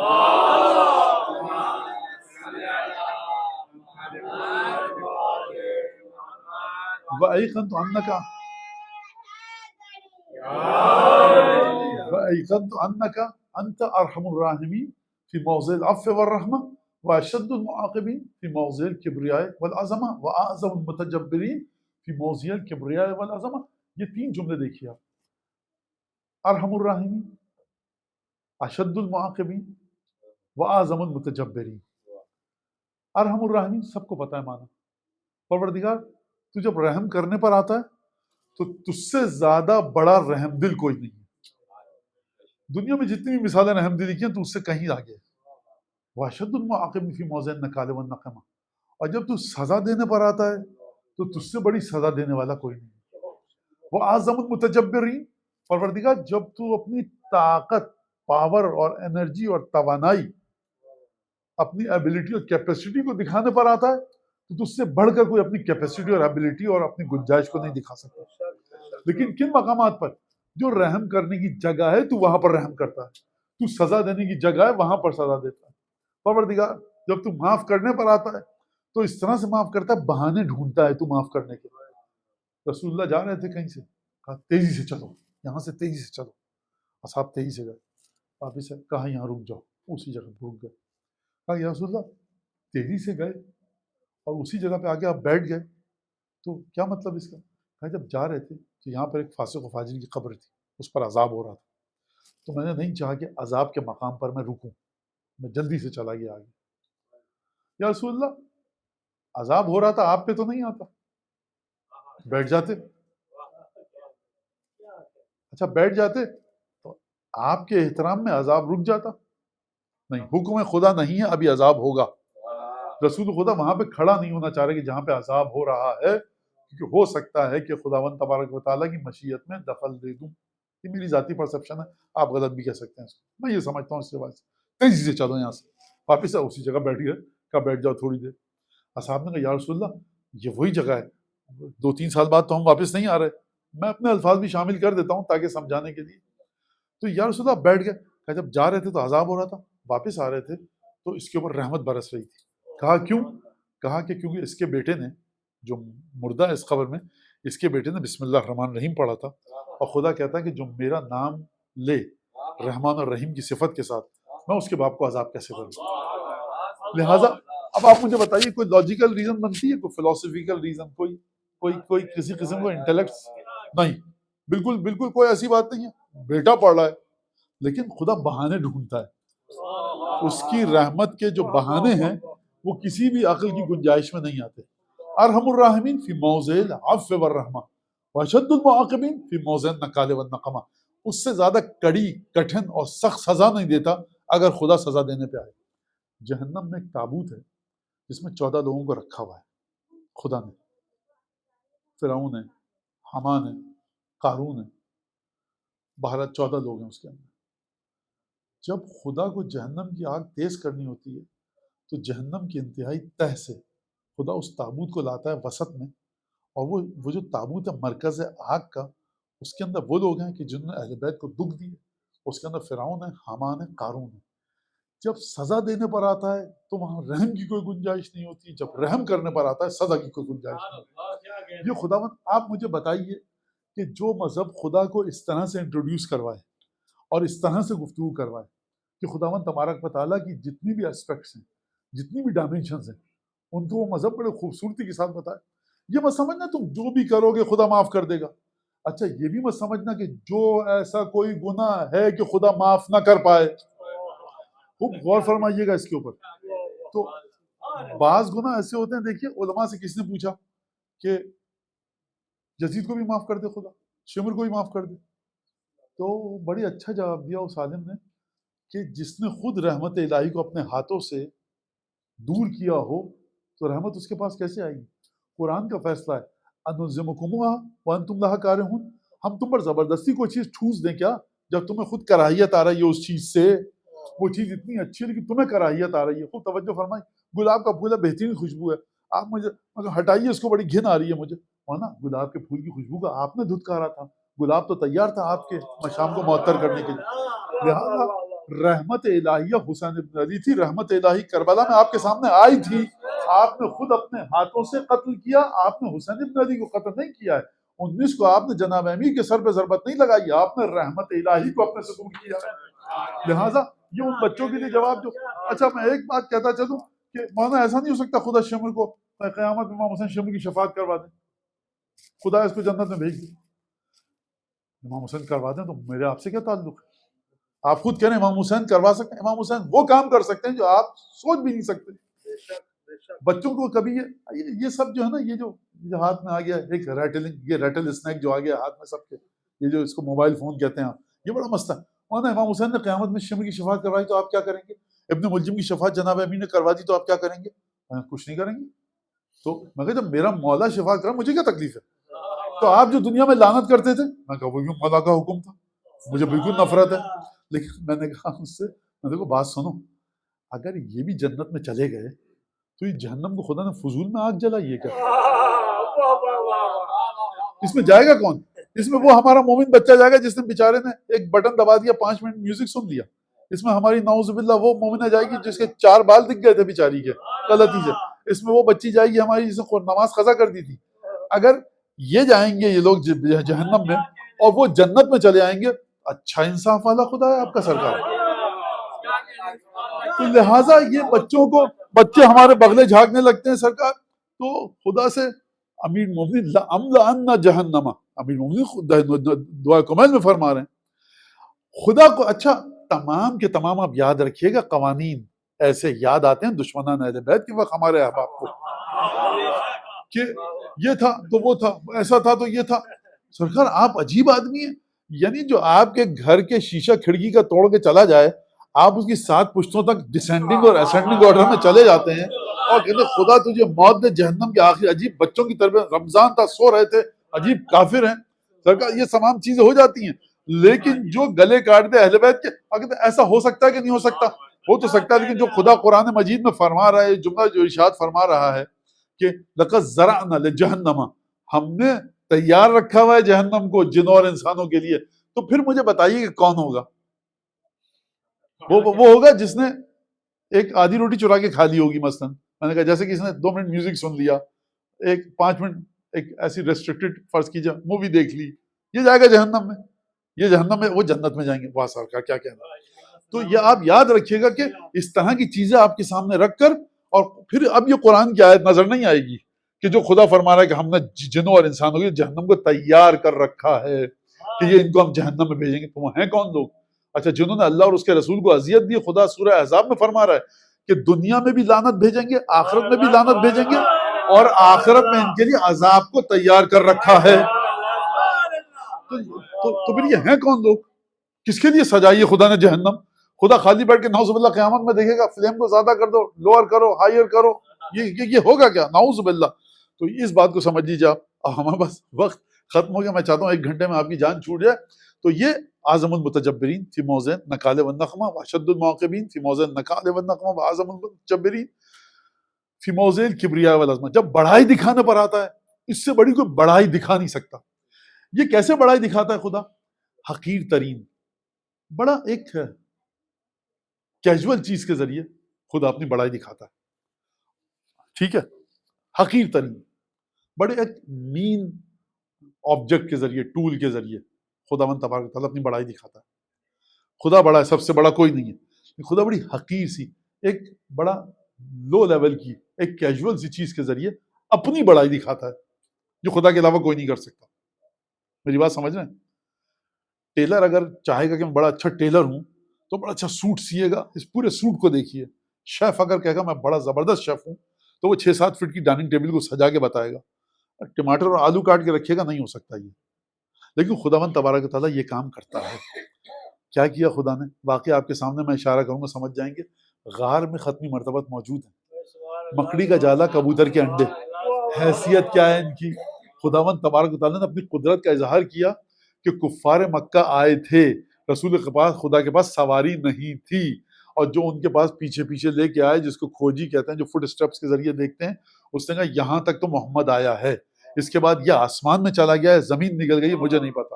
وَأَيْقَنْتُ أَنَّكَ أَنْتَ أَرْحَمُ الراحمین فی موضع العفو والرحمہ وأشد المعاقبین فی موضع الکبریاء والعظمہ وأعظم المتجبرین فی موضع الکبریاء والعظمہ۔ یہ 3 جملے دیکھیے آپ، ارحم الراحمین، اشد المعاقبین، وأعظم المتجبرین۔ ارحم الراحمین سب کو پتہ ہے معنی۔ پروردگار تو جب رحم کرنے پر آتا ہے تو تجھ سے زیادہ بڑا رحم دل کوئی نہیں ہے۔ دنیا میں جتنی بھی مثالیں رحم دلی کی ہیں تو اس سے کہیں آگے۔ واشد المعاقب فی موضع النکال والنقمہ، اور جب تو سزا دینے پر آتا ہے تو تجھ سے بڑی سزا دینے والا کوئی نہیں۔ وہ اعظم المتجبرین، پروردگار جب تو اپنی طاقت، پاور اور انرجی اور توانائی، اپنی ایبلٹی اور کیپیسٹی کو دکھانے پر آتا ہے تو تجھ سے بڑھ کر کوئی اپنی کیپیسٹی اور ایبلٹی اور اپنی گنجائش کو نہیں دکھا سکتا۔ لیکن کن مقامات پر؟ جو رحم کرنے کی جگہ ہے تو وہاں پر رحم کرتا ہے، تو سزا دینے کی جگہ ہے وہاں پر سزا دیتا ہے۔ پروردگار جب تو معاف کرنے پر آتا ہے تو اس طرح سے معاف کرتا ہے، بہانے ڈھونڈتا ہے تو معاف کرنے کے۔ رسول اللہ جا رہے تھے کہیں سے، کہا تیزی سے چلو، یہاں سے تیزی سے چلو، اصحاب تیزی سے گئے، واپس کہا یہاں رک جاؤ، اسی جگہ پہ رک گئے۔ کہا یا رسول اللہ تیزی سے گئے اور اسی جگہ پہ آگے آپ بیٹھ گئے تو کیا مطلب اس کا؟ کہا جب جا رہے تھے تو یہاں پر ایک فاسق و فاجر کی قبر تھی، اس پر عذاب ہو رہا تھا، تو میں نے نہیں چاہا کہ عذاب کے مقام پر میں رکوں، میں جلدی سے چلا گیا آگے۔ یا رسول اللہ عذاب ہو رہا تھا، آپ پہ تو نہیں آتا، بیٹھ جاتے، اچھا بیٹھ جاتے تو آپ کے احترام میں عذاب رک جاتا؟ نہیں، حکم خدا نہیں ہے ابھی عذاب ہوگا۔ رسول خدا وہاں پہ کھڑا نہیں ہونا چاہ رہے کہ جہاں پہ عذاب ہو رہا ہے، کیونکہ ہو سکتا ہے کہ خداوند تبارک و تعالیٰ کی مشیت میں دخل دے دوں۔ یہ میری ذاتی پرسپشن ہے، آپ غلط بھی کہہ سکتے ہیں اس کو، میں یہ سمجھتا ہوں اس روایت سے تیزی سے چلو یہاں سے، واپس اسی جگہ بیٹھ گئے، کہا بیٹھ جاؤ تھوڑی دیر۔ اصحاب نے کہا یا رسول اللہ یہ وہی جگہ ہے، 2-3 سال بعد تو ہم واپس نہیں آ رہے، میں اپنے الفاظ بھی شامل کر دیتا ہوں تاکہ سمجھانے کے لیے۔ تو یا رسول اللہ بیٹھ گئے، کہا جب جا رہے تھے تو عذاب ہو رہا تھا، واپس آ رہے تھے تو اس کے اوپر رحمت برس رہی تھی۔ کہا کیوں؟ کہا کہ کیونکہ اس کے بیٹے نے، جو مردہ ہے اس قبر میں، اس کے بیٹے نے بسم اللہ الرحمن الرحیم پڑھا تھا، اور خدا کہتا ہے کہ جو میرا نام لے رحمان اور رحیم کی صفت کے ساتھ، میں اس کے باپ کو عذاب کیسے کروں؟ لہٰذا اب آپ مجھے بتائیے کوئی لاجیکل ریزن بنتی ہے، کوئی فلاسفیکل ریزن، کوئی کسی قسم کا انٹلیکٹ نہیں، بالکل کوئی ایسی بات نہیں ہے، بیٹا پڑھ رہا ہے، لیکن خدا بہانے ڈھونڈتا ہے، اس کی رحمت کے جو بہانے ہیں وہ کسی بھی عقل کی گنجائش میں نہیں آتے۔ ارحم الراحمین فی موضع العفو والرحمہ واشد المعاقبین فی موضع النکال والنقمہ، اس سے زیادہ کڑی، کٹھن اور سخت سزا نہیں دیتا اگر خدا سزا دینے پہ آئے۔ جہنم میں ایک تابوت ہے جس میں 14 لوگوں کو رکھا ہوا ہے خدا نے، فرعون ہے، حامان ہے، قارون ہے، بہرحال 14 لوگ ہیں اس کے اندر۔ جب خدا کو جہنم کی آگ تیز کرنی ہوتی ہے تو جہنم کی انتہائی تہ سے خدا اس تابوت کو لاتا ہے وسط میں، اور وہ جو تابوت ہے مرکز ہے آگ کا، اس کے اندر وہ لوگ ہیں کہ جنہوں نے اہل بیت کو دکھ دیے، اس کے اندر فرعون ہے، حامان ہے، قارون ہے۔ جب سزا دینے پر آتا ہے تو وہاں رحم کی کوئی گنجائش نہیں ہوتی، جب رحم کرنے پر آتا ہے سزا کی کوئی گنجائش نہیں ہوتی۔ یہ خداوند آپ مجھے بتائیے کہ جو مذہب خدا کو اس طرح سے انٹروڈیوس کروائے اور اس طرح سے گفتگو کروائے کہ خداوند تبارک و تعالیٰ کی جتنی بھی اسپیکٹس ہیں، جتنی بھی ڈائمینشنز ہیں، ان کو وہ مذہب بڑے خوبصورتی کے ساتھ بتائے۔ یہ مت سمجھنا تم جو بھی کرو گے خدا معاف کر دے گا، اچھا یہ بھی مت سمجھنا کہ جو ایسا کوئی گناہ ہے کہ خدا معاف نہ کر پائے۔ خوب غور فرمائیے گا اس کے اوپر۔ تو بعض گناہ ایسے ہوتے ہیں، دیکھیے علماء سے کس نے پوچھا کہ یزید کو بھی معاف کر دے خدا، شمر کو بھی معاف کر دے، تو بڑی اچھا جواب دیا اس عالم نے کہ جس نے خود رحمت الہی کو اپنے ہاتھوں سے دور کیا ہو تو رحمت اس کے پاس کیسے آئے گی؟ قرآن کا فیصلہ ہے انلزمکموها وانتم لها کارہون، ہم تم پر زبردستی کوئی چیز ٹھوس دیں کیا جب تمہیں خود کراہیت آ رہی ہے اس چیز سے؟ وہ چیز اتنی اچھی ہے لیکن تمہیں کراہیت آ رہی ہے۔ خوب توجہ فرمائیں، گلاب کا پھول ہے، بہترین خوشبو ہے، آپ مجھے ہٹائیے اس کو، بڑی گھن آ رہی ہے مجھے، اور نا گلاب کے پھول کی خوشبو کا آپ نے دھتکارا تھا، گلاب تو تیار تھا آپ کے مشام کو معطر کرنے کے لیے۔ لہٰذا رحمت الہیہ حسین ابن علی تھی، رحمت الہی کربلا میں آپ کے سامنے آئی تھی، آپ نے خود اپنے ہاتھوں سے قتل کیا، آپ نے حسین ابن علی کو قتل نہیں کیا ہے، 19 کو آپ نے جناب امیر کے سر پہ ضربت نہیں لگائی، آپ نے رحمت الہی کو اپنے سے دور کیا ہے۔ لہٰذا یہ ان بچوں کے لیے جواب جو، اچھا میں ایک بات کہتا چلوں کہ مولانا ایسا نہیں ہو سکتا خدا شمر کو قیامت میں امام حسین شمر کی شفاعت کروا دیں، خدا اس کو جنت میں بھیج دیں، امام حسین کروا دیں تو میرے آپ سے کیا تعلق ہے؟ آپ خود کہہ رہے ہیں امام حسین کروا سکتے ہیں، امام حسین وہ کام کر سکتے ہیں جو آپ سوچ بھی نہیں سکتے۔ بچوں کو کبھی یہ سب جو ہے نا، یہ جو ہاتھ میں آ گیا ایک ریٹلنگ، یہ ریٹل اسنیک جو آ گیا ہاتھ میں سب کے، یہ جو اس کو موبائل فون کہتے ہیں، یہ بڑا مسئلہ ہے۔ امام حسین نے قیامت میں شمر کی شفاعت کروائی تو آپ کیا کریں گے؟ ابن ملجم کی شفاعت جناب امین نے کروا دی تو آپ کیا کریں گے؟ کچھ نہیں کریں گے۔ تو میں کہا جب میرا مولا شفاعت کرا مجھے کیا تکلیف ہے؟ تو آپ جو دنیا میں لعنت کرتے تھے، میں کہا وہ مولا کا حکم تھا، مجھے بالکل نفرت ہے، لیکن میں نے کہا اس سے، میں دیکھو بات سنو، اگر یہ بھی جنت میں چلے گئے تو یہ جہنم کو خدا نے فضول میں آگ جلائی ہے کیا؟ اس میں جائے گا کون؟ اس میں وہ ہمارا مومن بچہ جائے گا جس نے بیچارے نے ایک بٹن دبا دیا، 5 منٹ میوزک سن لیا، اس میں ہماری نعوذ باللہ وہ مومنہ جائے گی جس کے 4 بال دکھ گئے تھے بیچاری کے غلطی سے، اس میں وہ بچی جائے گی ہماری جس نے نماز قضا کر دی تھی. اگر یہ جائیں گے یہ لوگ جہنم میں اور وہ جنت میں چلے آئیں گے، اچھا انصاف والا خدا ہے آپ کا سرکار. تو لہٰذا یہ بچے ہمارے بغلے جھانکنے لگتے ہیں سرکار، تو خدا سے امیر مومنین لَأَمْلَأَنَّ جہنم، امیر مومنین دعا کمل میں فرما رہے ہیں خدا کو. اچھا تمام کے تمام آپ یاد رکھیے گا، قوانین ایسے یاد آتے ہیں دشمنان اہل بیت کے وقت ہمارے احباب کو کہ یہ تھا تو وہ تھا، ایسا تھا تو یہ تھا. سرکار آپ عجیب آدمی ہیں، یعنی جو آپ کے گھر کے شیشہ کھڑکی کا توڑ کے چلا جائے، آپ اس کی 7 پشتوں تک ڈسینڈنگ اور اسینڈنگ آرڈر میں چلے جاتے ہیں اور کہتے خدا تجھے موت دے جہنم کے آخری. عجیب بچوں کی طرف، رمضان تھا سو رہے تھے، عجیب کافر ہیں سرکار. یہ تمام چیزیں ہو جاتی ہیں، لیکن جو گلے کاٹ دے اہل بیت کے، ایسا ہو سکتا ہے کہ نہیں ہو سکتا؟ ہو تو سکتا ہے، لیکن جو خدا قرآن مجید میں فرما رہا ہے، جملہ جو ارشاد فرما رہا ہے کہ لَقَدْ زَرَعْنَا لِجَهَنَّمَ، ہم نے تیار رکھا ہوا ہے جہنم کو جنوں اور انسانوں کے لیے. تو پھر مجھے بتائیے کہ کون ہوگا؟ وہ ہوگا جس نے ایک آدھی روٹی چرا کے کھا لی ہوگی. مثلا میں نے کہا جیسے کہ اس نے 2 منٹ میوزک سن لیا، 5 منٹ ایک ایسی ریسٹرکٹڈ فرض کیجیے مووی دیکھ لی، یہ جائے گا جہنم میں. یہ جہنم میں، وہ جنت میں جائیں گے. واہ سر کا کیا کہنا. تو یہ آپ یاد رکھیے گا کہ اس طرح کی چیزیں آپ کے سامنے رکھ کر، اور پھر اب یہ قرآن کی آیت نظر نہیں آئے گی کہ جو خدا فرما رہا ہے کہ ہم نے جنوں اور انسانوں کی جہنم کو تیار کر رکھا ہے کہ یہ ان کو ہم جہنم میں بھیجیں گے. تو وہ ہیں کون لوگ؟ اچھا جنہوں نے اللہ اور اس کے رسول کو اذیت دی. خدا سورہ احزاب میں فرما رہا ہے کہ دنیا میں بھی لعنت بھیجیں گے، آخرت میں بھی لعنت بھیجیں گے، اور آخرت میں ان کے لیے عذاب کو تیار کر رکھا ہے. تو پھر یہ ہیں کون لوگ؟ کس کے لیے سجائی ہے خدا نے جہنم؟ خدا خالی بیٹھ کے نعوذ باللہ قیامت میں دیکھے گا فلیم کو زیادہ کر دو، لوور کرو، ہائر کرو، یہ ہوگا کیا؟ نعوذ باللہ. تو اس بات کو سمجھ لیجیے آپ. اب ہمارے پاس وقت ختم ہو گیا، میں چاہتا ہوں 1 گھنٹے میں آپ کی جان چھوٹ جائے. تو یہ اعظم المتجبرین فی موضع نکال والنقمہ واشد المعاقبین فی موضع نکال والنقمہ واعظم المتجبرین فی موضع الکبریاء والعظمہ. جب بڑائی دکھانے پر آتا ہے، اس سے بڑی کوئی بڑائی دکھا نہیں سکتا. یہ کیسے بڑائی دکھاتا ہے خدا؟ حقیر ترین، بڑا ایک کیجول چیز کے ذریعے خدا اپنی بڑائی دکھاتا ہے. ٹھیک ہے، حقیر ترین، بڑے ایک مین آبجیکٹ کے ذریعے، ٹول کے ذریعے خداوند تبارک و تعالیٰ اپنی بڑائی دکھاتا ہے. خدا بڑا ہے، سب سے بڑا کوئی نہیں ہے. خدا بڑی حقیر سی، ایک بڑا لو لیول کی، ایک کیجول سی چیز کے ذریعے اپنی بڑائی دکھاتا ہے جو خدا کے علاوہ کوئی نہیں کر سکتا. میری بات سمجھ رہے ہیں؟ ٹیلر اگر چاہے گا کہ میں بڑا اچھا ٹیلر ہوں تو بڑا اچھا سوٹ سیے گا، اس پورے سوٹ کو دیکھیے. شیف اگر کہے گا میں بڑا زبردست شیف ہوں تو وہ 6-7 فٹ کی ڈائننگ ٹیبل کو سجا کے بتائے گا. ٹماٹر اور آلو کاٹ کے رکھے گا، نہیں ہو سکتا یہ. لیکن خداوند تبارک و تعالیٰ یہ کام کرتا ہے. کیا کیا خدا نے؟ واقعہ آپ کے سامنے میں اشارہ کروں گا، سمجھ جائیں گے. غار میں ختمی مرتبت موجود ہیں، مکڑی کا جالا، کبوتر کے انڈے. حیثیت کیا ہے ان کی؟ خداوند تبارک و تعالیٰ نے اپنی قدرت کا اظہار کیا کہ کفار مکہ آئے تھے، رسول کے پاس، خدا کے پاس سواری نہیں تھی، اور جو ان کے پاس پیچھے پیچھے لے کے آئے، جس کو کھوجی کہتے ہیں، جو فٹ اسٹیپس کے ذریعے دیکھتے ہیں، اس نے کہا یہاں تک تو محمد آیا ہے، اس کے بعد یہ آسمان میں چلا گیا ہے، زمین نکل گئی، مجھے نہیں پتا.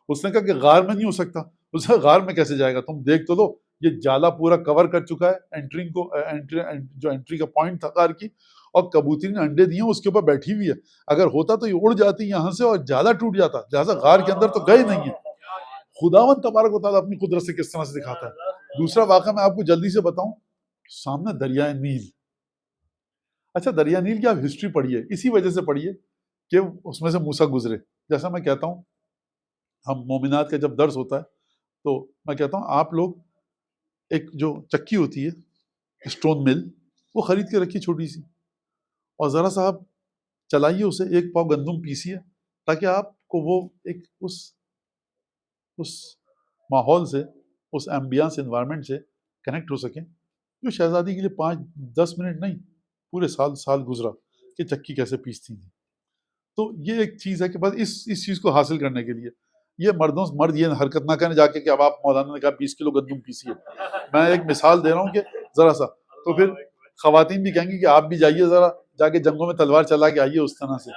اس نے کہا کہ غار میں نہیں ہو سکتا. اس نے غار میں کیسے جائے گا؟ تم دیکھ تو لو، یہ جالا پورا کور کر چکا ہے انٹرنگ کو، جو انٹری کا پوائنٹ تھا غار کی، اور کبوتری نے انڈے دیے، اس کے اوپر بیٹھی ہوئی ہے. اگر ہوتا تو یہ اڑ جاتی یہاں سے اور جالا ٹوٹ جاتا. لہٰذا غار کے اندر تو گئے نہیں ہیں. خداوند تبارک و تعالیٰ اپنی قدرت سے کس طرح سے دکھاتا ہے. دوسرا واقعہ میں آپ کو جلدی سے بتاؤں، سامنے دریائے نیل. اچھا دریائے نیل کی آپ ہسٹری پڑھیے، اسی وجہ سے پڑھیے کہ اس میں سے موسیٰ گزرے. جیسا میں کہتا ہوں، ہم مومنات کا جب درس ہوتا ہے تو میں کہتا ہوں آپ لوگ ایک جو چکی ہوتی ہے اسٹون مل، وہ خرید کے رکھیے چھوٹی سی، اور ذرا سا آپ چلائیے اسے، 1 پاؤ گندم پیسیے، تاکہ آپ کو وہ ایک اس ماحول سے، اس ایمبیانس انوائرمنٹ سے کنیکٹ ہو سکیں. جو شہزادی کے لیے 5-10 منٹ نہیں، پورے سال گزرا کہ چکی کیسے پیستی تھی. تو یہ ایک چیز ہے کہ بس اس چیز کو حاصل کرنے کے لیے یہ مرد یہ حرکت نہ کریں جا کے کہ اب آپ مولانا نے کہا 20 کلو گندم پیسیے. میں ایک مثال دے رہا ہوں کہ ذرا سا، تو پھر خواتین بھی کہیں گی کہ آپ بھی جائیے، ذرا جا کے جنگوں میں تلوار چلا کے آئیے اس طرح سے.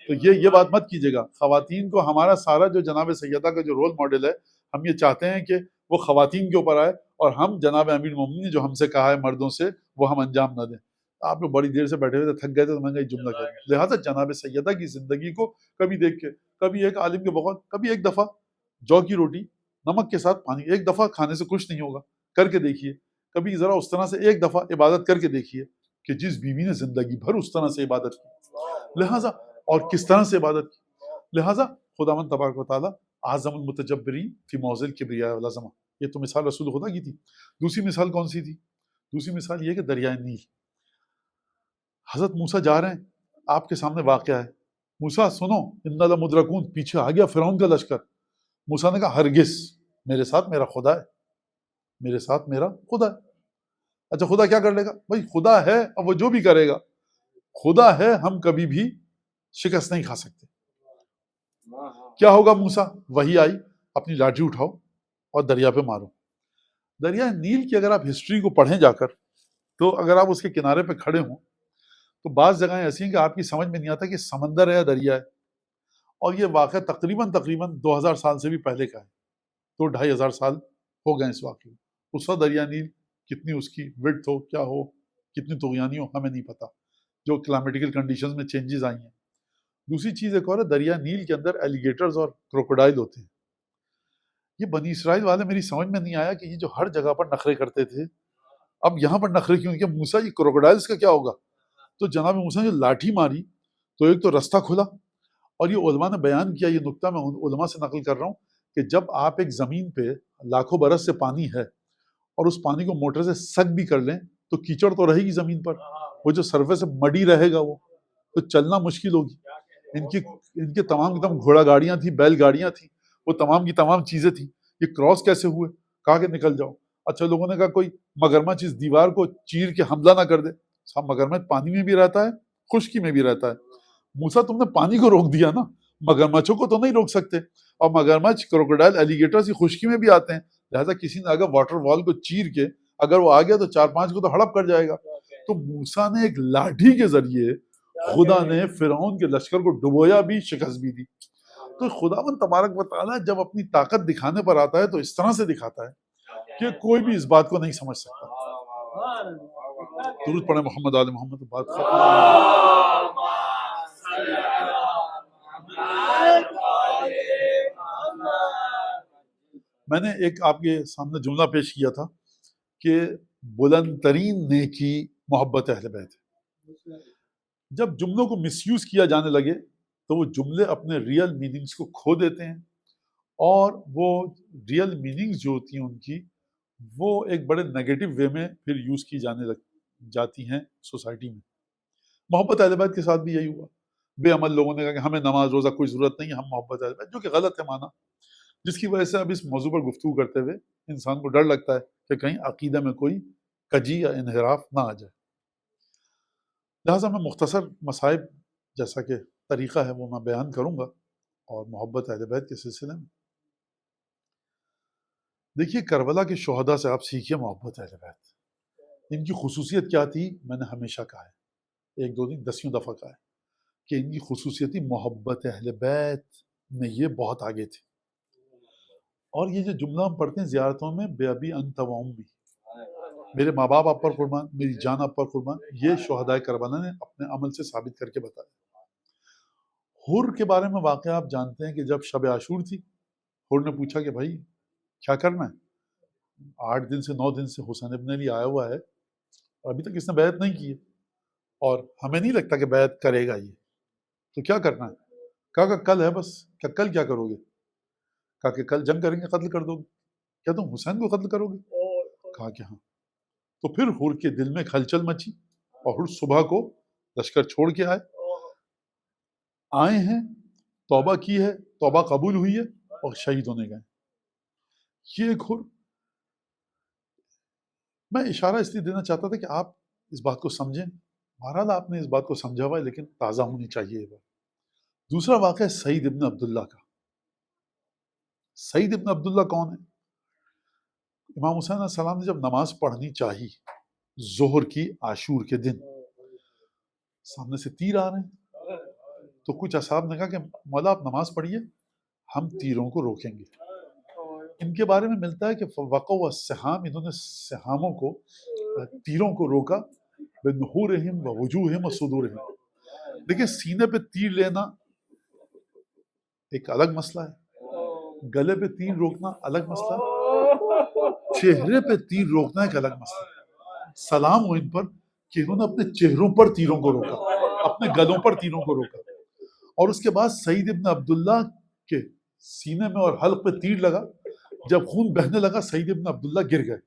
تو یہ بات مت کیجیے گا. خواتین کو ہمارا سارا جو جناب سیدہ کا جو رول ماڈل ہے، ہم یہ چاہتے ہیں کہ وہ خواتین کے اوپر آئے اور ہم جناب امیر المومنین نے جو ہم سے کہا ہے مردوں سے وہ ہم انجام نہ دیں. آپ لوگ بڑی دیر سے بیٹھے ہوئے تھے، تھک گئے تھے، تو میں نے یہ جملہ کہہ دیا. لہٰذا جناب سیدہ کی زندگی کو کبھی دیکھ کے، کبھی ایک عالم کے بغور، کبھی ایک دفعہ جو کی روٹی نمک کے ساتھ پانی ایک دفعہ کھانے سے کچھ نہیں ہوگا، کر کے دیکھیے. کبھی ذرا اس طرح سے ایک دفعہ عبادت کر کے دیکھیے کہ جس بیوی نے زندگی بھر اس طرح سے عبادت کی، لہٰذا اور کس طرح سے عبادت کی. لہٰذا خداوند تبارک و تعالیٰ اعظم المتجبرین فی موضع الکبریاء والعظمہ. یہ تو مثال رسول خدا کی تھی. دوسری مثال کون سی تھی؟ دوسری مثال یہ کہ دریائے نیل. حضرت موسیٰ جا رہے ہیں، آپ کے سامنے واقعہ ہے. موسیٰ سنو انا لمدرکون، پیچھے آ گیا فرعون کا لشکر. موسیٰ نے کہا ہرگز، میرے ساتھ میرا خدا ہے، میرے ساتھ میرا خدا ہے. اچھا خدا کیا کر لے گا؟ بھائی خدا ہے، اب وہ جو بھی کرے گا خدا ہے، ہم کبھی بھی شکست نہیں کھا سکتے. کیا ہوگا موسیٰ؟ وہی آئی، اپنی لاٹھی اٹھاؤ اور دریا پہ مارو. دریا نیل کی اگر آپ ہسٹری کو پڑھیں جا کر، تو اگر آپ اس کے کنارے پہ کھڑے ہوں تو بعض جگہیں ایسی ہیں کہ آپ کی سمجھ میں نہیں آتا کہ سمندر ہے یا دریا ہے. اور یہ واقعہ تقریباً 2000 سال سے بھی پہلے کا ہے. 2-2500 سال ہو گئے اس واقعے میں. اس وقت دریا نیل کتنی اس کی وڈتھ ہو، کیا ہو، کتنی طغیانی ہو، ہمیں نہیں پتا، جو کلائمیٹیکل کنڈیشنز میں چینجز آئی ہیں. دوسری چیز ایک اور ہے، دریا نیل کے اندر ایلیگیٹرز اور کروکوڈائل ہوتے ہیں. یہ بنی اسرائیل والے میری سمجھ میں نہیں آیا کہ یہ جو ہر جگہ پر نخرے کرتے تھے، اب یہاں پر نخرے کیوں کہ موسیٰ یہ کروکوڈائلز کا کیا ہوگا؟ تو جناب موسیٰ نے جو لاٹھی ماری تو ایک تو رستہ کھلا. اور یہ علماء نے بیان کیا، یہ نقطہ میں علماء سے نقل کر رہا ہوں، کہ جب آپ ایک زمین پہ لاکھوں برس سے پانی ہے اور اس پانی کو موٹر سے سک بھی کر لیں تو کیچڑ تو رہے گی زمین پر، وہ جو سرفیس سے مڈی رہے گا وہ تو چلنا مشکل ہوگی. ان کے تمام گھوڑا گاڑیاں تھیں، بیل گاڑیاں تھیں، وہ تمام کی تمام چیزیں تھیں. یہ کراس کیسے ہوئے؟ کہا کہ نکل جاؤ. اچھا لوگوں نے کہا کوئی مگرمچھ اس دیوار کو چیر کے حملہ نہ کر دے. صاحب مگرمچھ پانی میں بھی رہتا ہے، خشکی میں بھی رہتا ہے. موسیٰ تم نے پانی کو روک دیا نا، مگرمچھوں کو تو نہیں روک سکتے. اور مگرمچھ کروکوڈائل ایلیگیٹرز خشکی میں بھی آتے ہیں. لہٰذا کسی نے اگر واٹر وال کو چیر کے اگر وہ آ گیا تو 4-5 کو تو ہڑپ کر جائے گا. تو موسیٰ نے ایک لاٹھی کے ذریعے خدا نے فرعون کے لشکر کو ڈبویا بھی، شکست بھی دی. تو خداوند تبارک و تعالیٰ جب اپنی طاقت دکھانے پر آتا ہے تو اس طرح سے دکھاتا ہے کہ کوئی بھی اس بات کو نہیں سمجھ سکتا. درود پڑھیں محمد آل محمد. بات ختم. میں نے ایک آپ کے سامنے جملہ پیش کیا تھا کہ بلند ترین نیکی محبت اہل بیت ہے. جب جملوں کو مس یوز کیا جانے لگے تو وہ جملے اپنے ریئل میننگز کو کھو دیتے ہیں، اور وہ ریئل میننگز جو ہوتی ہیں ان کی وہ ایک بڑے نیگیٹو وے میں پھر یوز کی جانے لگ جاتی ہیں سوسائٹی میں. محبت اہل بیت کے ساتھ بھی یہی ہوا. بے عمل لوگوں نے کہا کہ ہمیں نماز روزہ کوئی ضرورت نہیں ہے، ہم محبت اہل بیت، جو کہ غلط ہے مانا. جس کی وجہ سے اب اس موضوع پر گفتگو کرتے ہوئے انسان کو ڈر لگتا ہے کہ کہیں عقیدہ میں کوئی کجی یا انحراف نہ آ جائے. لہٰذا میں مختصر مصائب جیسا کہ طریقہ ہے وہ میں بیان کروں گا. اور محبت اہل بیت کے سلسلے میں دیکھیے، کربلا کے شہداء سے آپ سیکھیے محبت اہل بیت. ان کی خصوصیت کیا تھی؟ میں نے ہمیشہ کہا ہے، 1-2 نہیں 10 دفعہ کہا ہے کہ ان کی خصوصیت تھی محبت اہل بیت میں یہ بہت آگے تھے. اور یہ جو جملہ ہم پڑھتے ہیں زیارتوں میں، بے ابی انت و امی، میرے ماں باپ آپ پر قربان، میری جان آپ پر قربان، یہ شہداء کربلا نے اپنے عمل سے ثابت کر کے بتایا. حر کے بارے میں واقعہ آپ جانتے ہیں کہ جب شب عاشور تھی، حر نے پوچھا کہ بھائی کیا کرنا ہے؟ 8 دن سے 9 دن سے حسین ابن علی آیا ہوا ہے اور ابھی تک اس نے بیعت نہیں کی ہے، اور ہمیں نہیں لگتا کہ بیعت کرے گا یہ، تو کیا کرنا ہے؟ کہا کہ کل ہے بس. کیا کل کیا کرو گے؟ کہا کہ کل جنگ کریں گے، قتل کر دو گے. کیا تم حسین کو قتل کرو گے؟ کہا کہ ہاں. تو پھر حر کے دل میں کھلچل مچی، اور حر صبح کو لشکر چھوڑ کے آئے ہیں، توبہ کی ہے، توبہ قبول ہوئی ہے، اور شہید ہونے گئے. یہ ایک حر. میں اشارہ اس لیے دینا چاہتا تھا کہ آپ اس بات کو سمجھیں. بہرحال آپ نے اس بات کو سمجھا ہوا ہے، لیکن تازہ ہونی چاہیے یہ بات. دوسرا واقعہ سعید ابن عبداللہ کا. سعید ابن عبداللہ کون ہے؟ امام حسین علیہ السلام نے جب نماز پڑھنی چاہی ظہر کی عاشور کے دن، سامنے سے تیر آ رہے ہیں، تو کچھ اصحاب نے کہا کہ مولا آپ نماز پڑھیے، ہم تیروں کو روکیں گے. ان کے بارے میں ملتا ہے کہ وقع السحام، انہوں نے سہاموں کو، تیروں کو روکا، بنحورہم ووجوہہم وصدورہم۔ دیکھیں سینے پہ تیر لینا ایک الگ مسئلہ ہے، گلے پہ تیر روکنا الگ مسئلہ ہے، چہرے پہ تیر روکنا ایک الگ مسئلہ ہے۔ سلام ہو ان پر کہ انہوں نے اپنے چہروں پر تیروں کو روکا، اپنے گلوں پر تیروں کو روکا۔ اور اس کے بعد سعید ابن عبداللہ کے سینے میں اور حلق پہ تیر لگا، جب خون بہنے لگا سعید ابن عبداللہ گر گئے،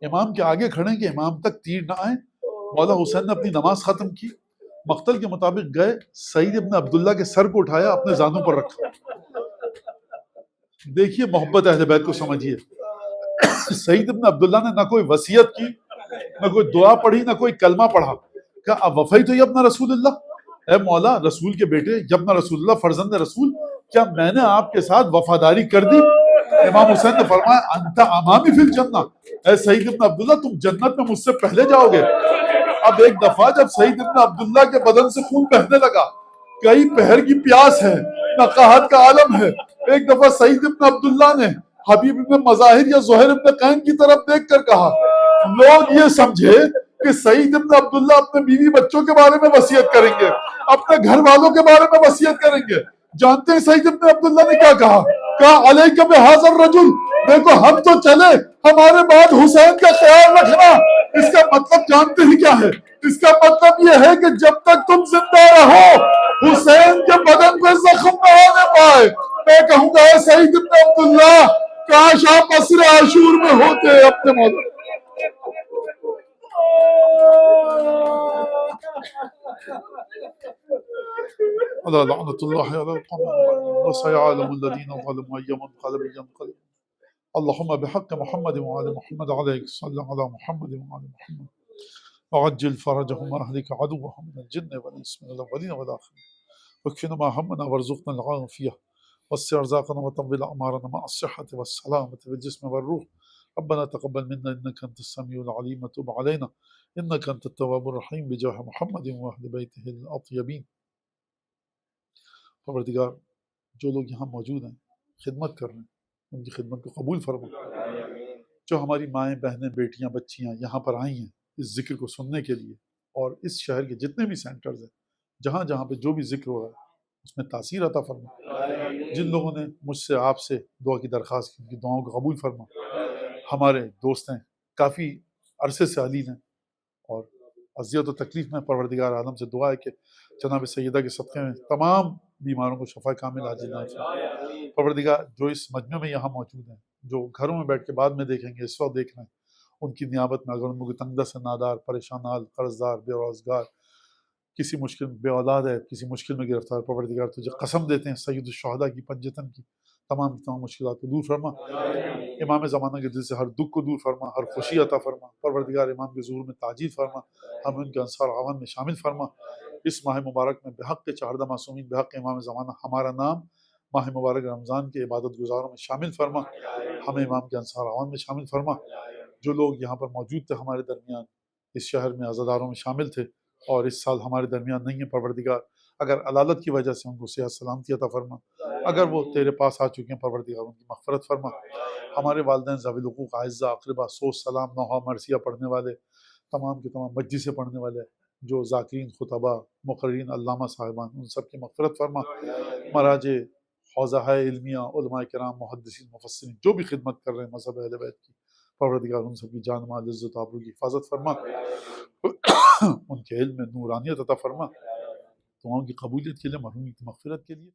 امام کے آگے کھڑے ہیں کہ امام تک تیر نہ آئے۔ مولا حسین نے اپنی نماز ختم کی، مقتل کے مطابق گئے، سعید ابن عبداللہ کے سر کو اٹھایا، اپنے زانوں پر رکھا۔ دیکھیے محبت اہل بیت کو سمجھیے، سعید ابن عبداللہ نے نہ کوئی وصیت کی، نہ کوئی دعا پڑھی، نہ کوئی کلمہ پڑھا، کہا اب وفیت یا ابن رسول اللہ، اے مولا رسول کے بیٹے، یا ابن رسول اللہ، فرزند رسول، کیا میں نے آپ کے ساتھ وفاداری کر دی؟ امام حسین نے فرمایا انت امامی فی الجنہ، اے سعید ابن عبداللہ تم جنت میں مجھ سے پہلے جاؤ گے۔ اب ایک دفعہ جب سعید ابن عبداللہ کے بدن سے خون بہنے لگا، کئی پہر کی پیاس ہے، نقاہت کا عالم ہے، ایک دفعہ سعید ابن عبداللہ نے حبیب ابن مظاہر یا زہیر ابن قین کی طرف دیکھ کر کہا، لوگ یہ سمجھے کہ سعید ابن عبداللہ اپنے بیوی بچوں کے بارے میں وصیت کریں گے، اپنے گھر والوں کے بارے میں وصیت کریں گے۔ جانتے ہیں سعید ابن عبداللہ نے کیا کہا؟ کہا علیک بہذا الرجل، دیکھو ہم تو چلے، ہمارے بعد حسین کا خیال رکھنا۔ اس کا مطلب جانتے ہیں کیا ہے؟ اس کا مطلب یہ ہے کہ جب تک تم زندہ رہو حسین کے بدن پہ زخم نہ ہونے پائے۔ میں کہوں گا اے سعید ابن عبداللہ، کاش آپ عصر عاشور میں ہوتے اپنے مولا۔ اللہ لعنت اللہ علی القوم وسيعلم الذين ظلموا أي منقلب ينقلب۔ اللهم بحق محمد وآل محمد عليك صل على محمد وآل محمد وعجل فرجهم وأهلك عدوهم من الجن والإنس من الأولين والآخرين، واكفنا ما همنا وارزقنا العافية وسع أرزاقنا وطول أعمارنا مع الصحة والسلامة في الجسم والروح. ربنا تقبل منا إنك أنت السميع العليم وتب علينا إنك أنت التواب الرحيم بجاه محمد وأهل بيته الأطيبين۔ پروردگار جو لوگ یہاں موجود ہیں خدمت کر رہے ہیں ان کی خدمت کو قبول فرما، جو ہماری مائیں بہنیں بیٹیاں بچیاں یہاں پر آئی ہیں اس ذکر کو سننے کے لیے، اور اس شہر کے جتنے بھی سینٹرز ہیں جہاں جہاں پہ جو بھی ذکر ہو رہا ہے اس میں تاثیر عطا فرما۔ جن لوگوں نے مجھ سے آپ سے دعا کی درخواست کی ان کی دعاؤں کو قبول فرما۔ ہمارے دوست ہیں کافی عرصے سے علیل ہیں اور اذیت و تکلیف میں، پروردگار عالم سے دعا ہے کہ جناب سیدہ کے صدقے میں تمام بیماروں کو شفا کامل عاجل عاجل۔ پروردگار جو اس مجمع میں یہاں موجود ہیں، جو گھروں میں بیٹھ کے بعد میں دیکھیں گے، اس وقت دیکھ رہے ہیں، ان کی نیابت میں اگر ان کو تنگ دست نادار، پریشان حال، قرض دار، بے روزگار، کسی مشکل بے اولاد ہے، کسی مشکل میں گرفتار، پروردگار تجھے قسم دیتے ہیں سید الشہداء کی پنجتن کی تمام مشکلات کو دور فرما۔ امام زمانہ کے دل سے ہر دکھ کو دور فرما، ہر خوشی عطا فرما۔ پروردگار امام کے ظہور میں تعجیل فرما، ہم ان کے انصار عوان میں شامل فرما۔ اس ماہ مبارک میں بحق چہاردہ معصومین، بحق امام زمانہ ہمارا نام ماہ مبارک رمضان کے عبادت گزاروں میں شامل فرما، ہمیں امام کے انصار عوان میں شامل فرما۔ جو لوگ یہاں پر موجود تھے ہمارے درمیان اس شہر میں عزاداروں میں شامل تھے اور اس سال ہمارے درمیان نہیں ہیں، پروردگار اگر علالت کی وجہ سے ان کو صحت سلامتی عطا فرما، اگر وہ تیرے پاس آ چکے ہیں پروردگار ان کی مغفرت فرما۔ ہمارے والدین ذوی الحقوق اعزہ اقربا سوز سلام نوحہ مرثیہ پڑھنے والے، تمام کے تمام مجلسیں پڑھنے والے، جو ذاکرین خطبہ مقررین علامہ صاحبان، ان سب کی مغفرت فرما۔ مراجع حوزہ علمیہ علماء کرام محدثین مفسرین جو بھی خدمت کر رہے ہیں مذہب اہل بیت کی، پروردگار ان سب کی جان مال عزت آبرو کی حفاظت فرما، ان کے علم میں نورانیت عطا فرما، دعاؤں کی قبولیت کے لیے، مرحومین کی مغفرت کے لیے۔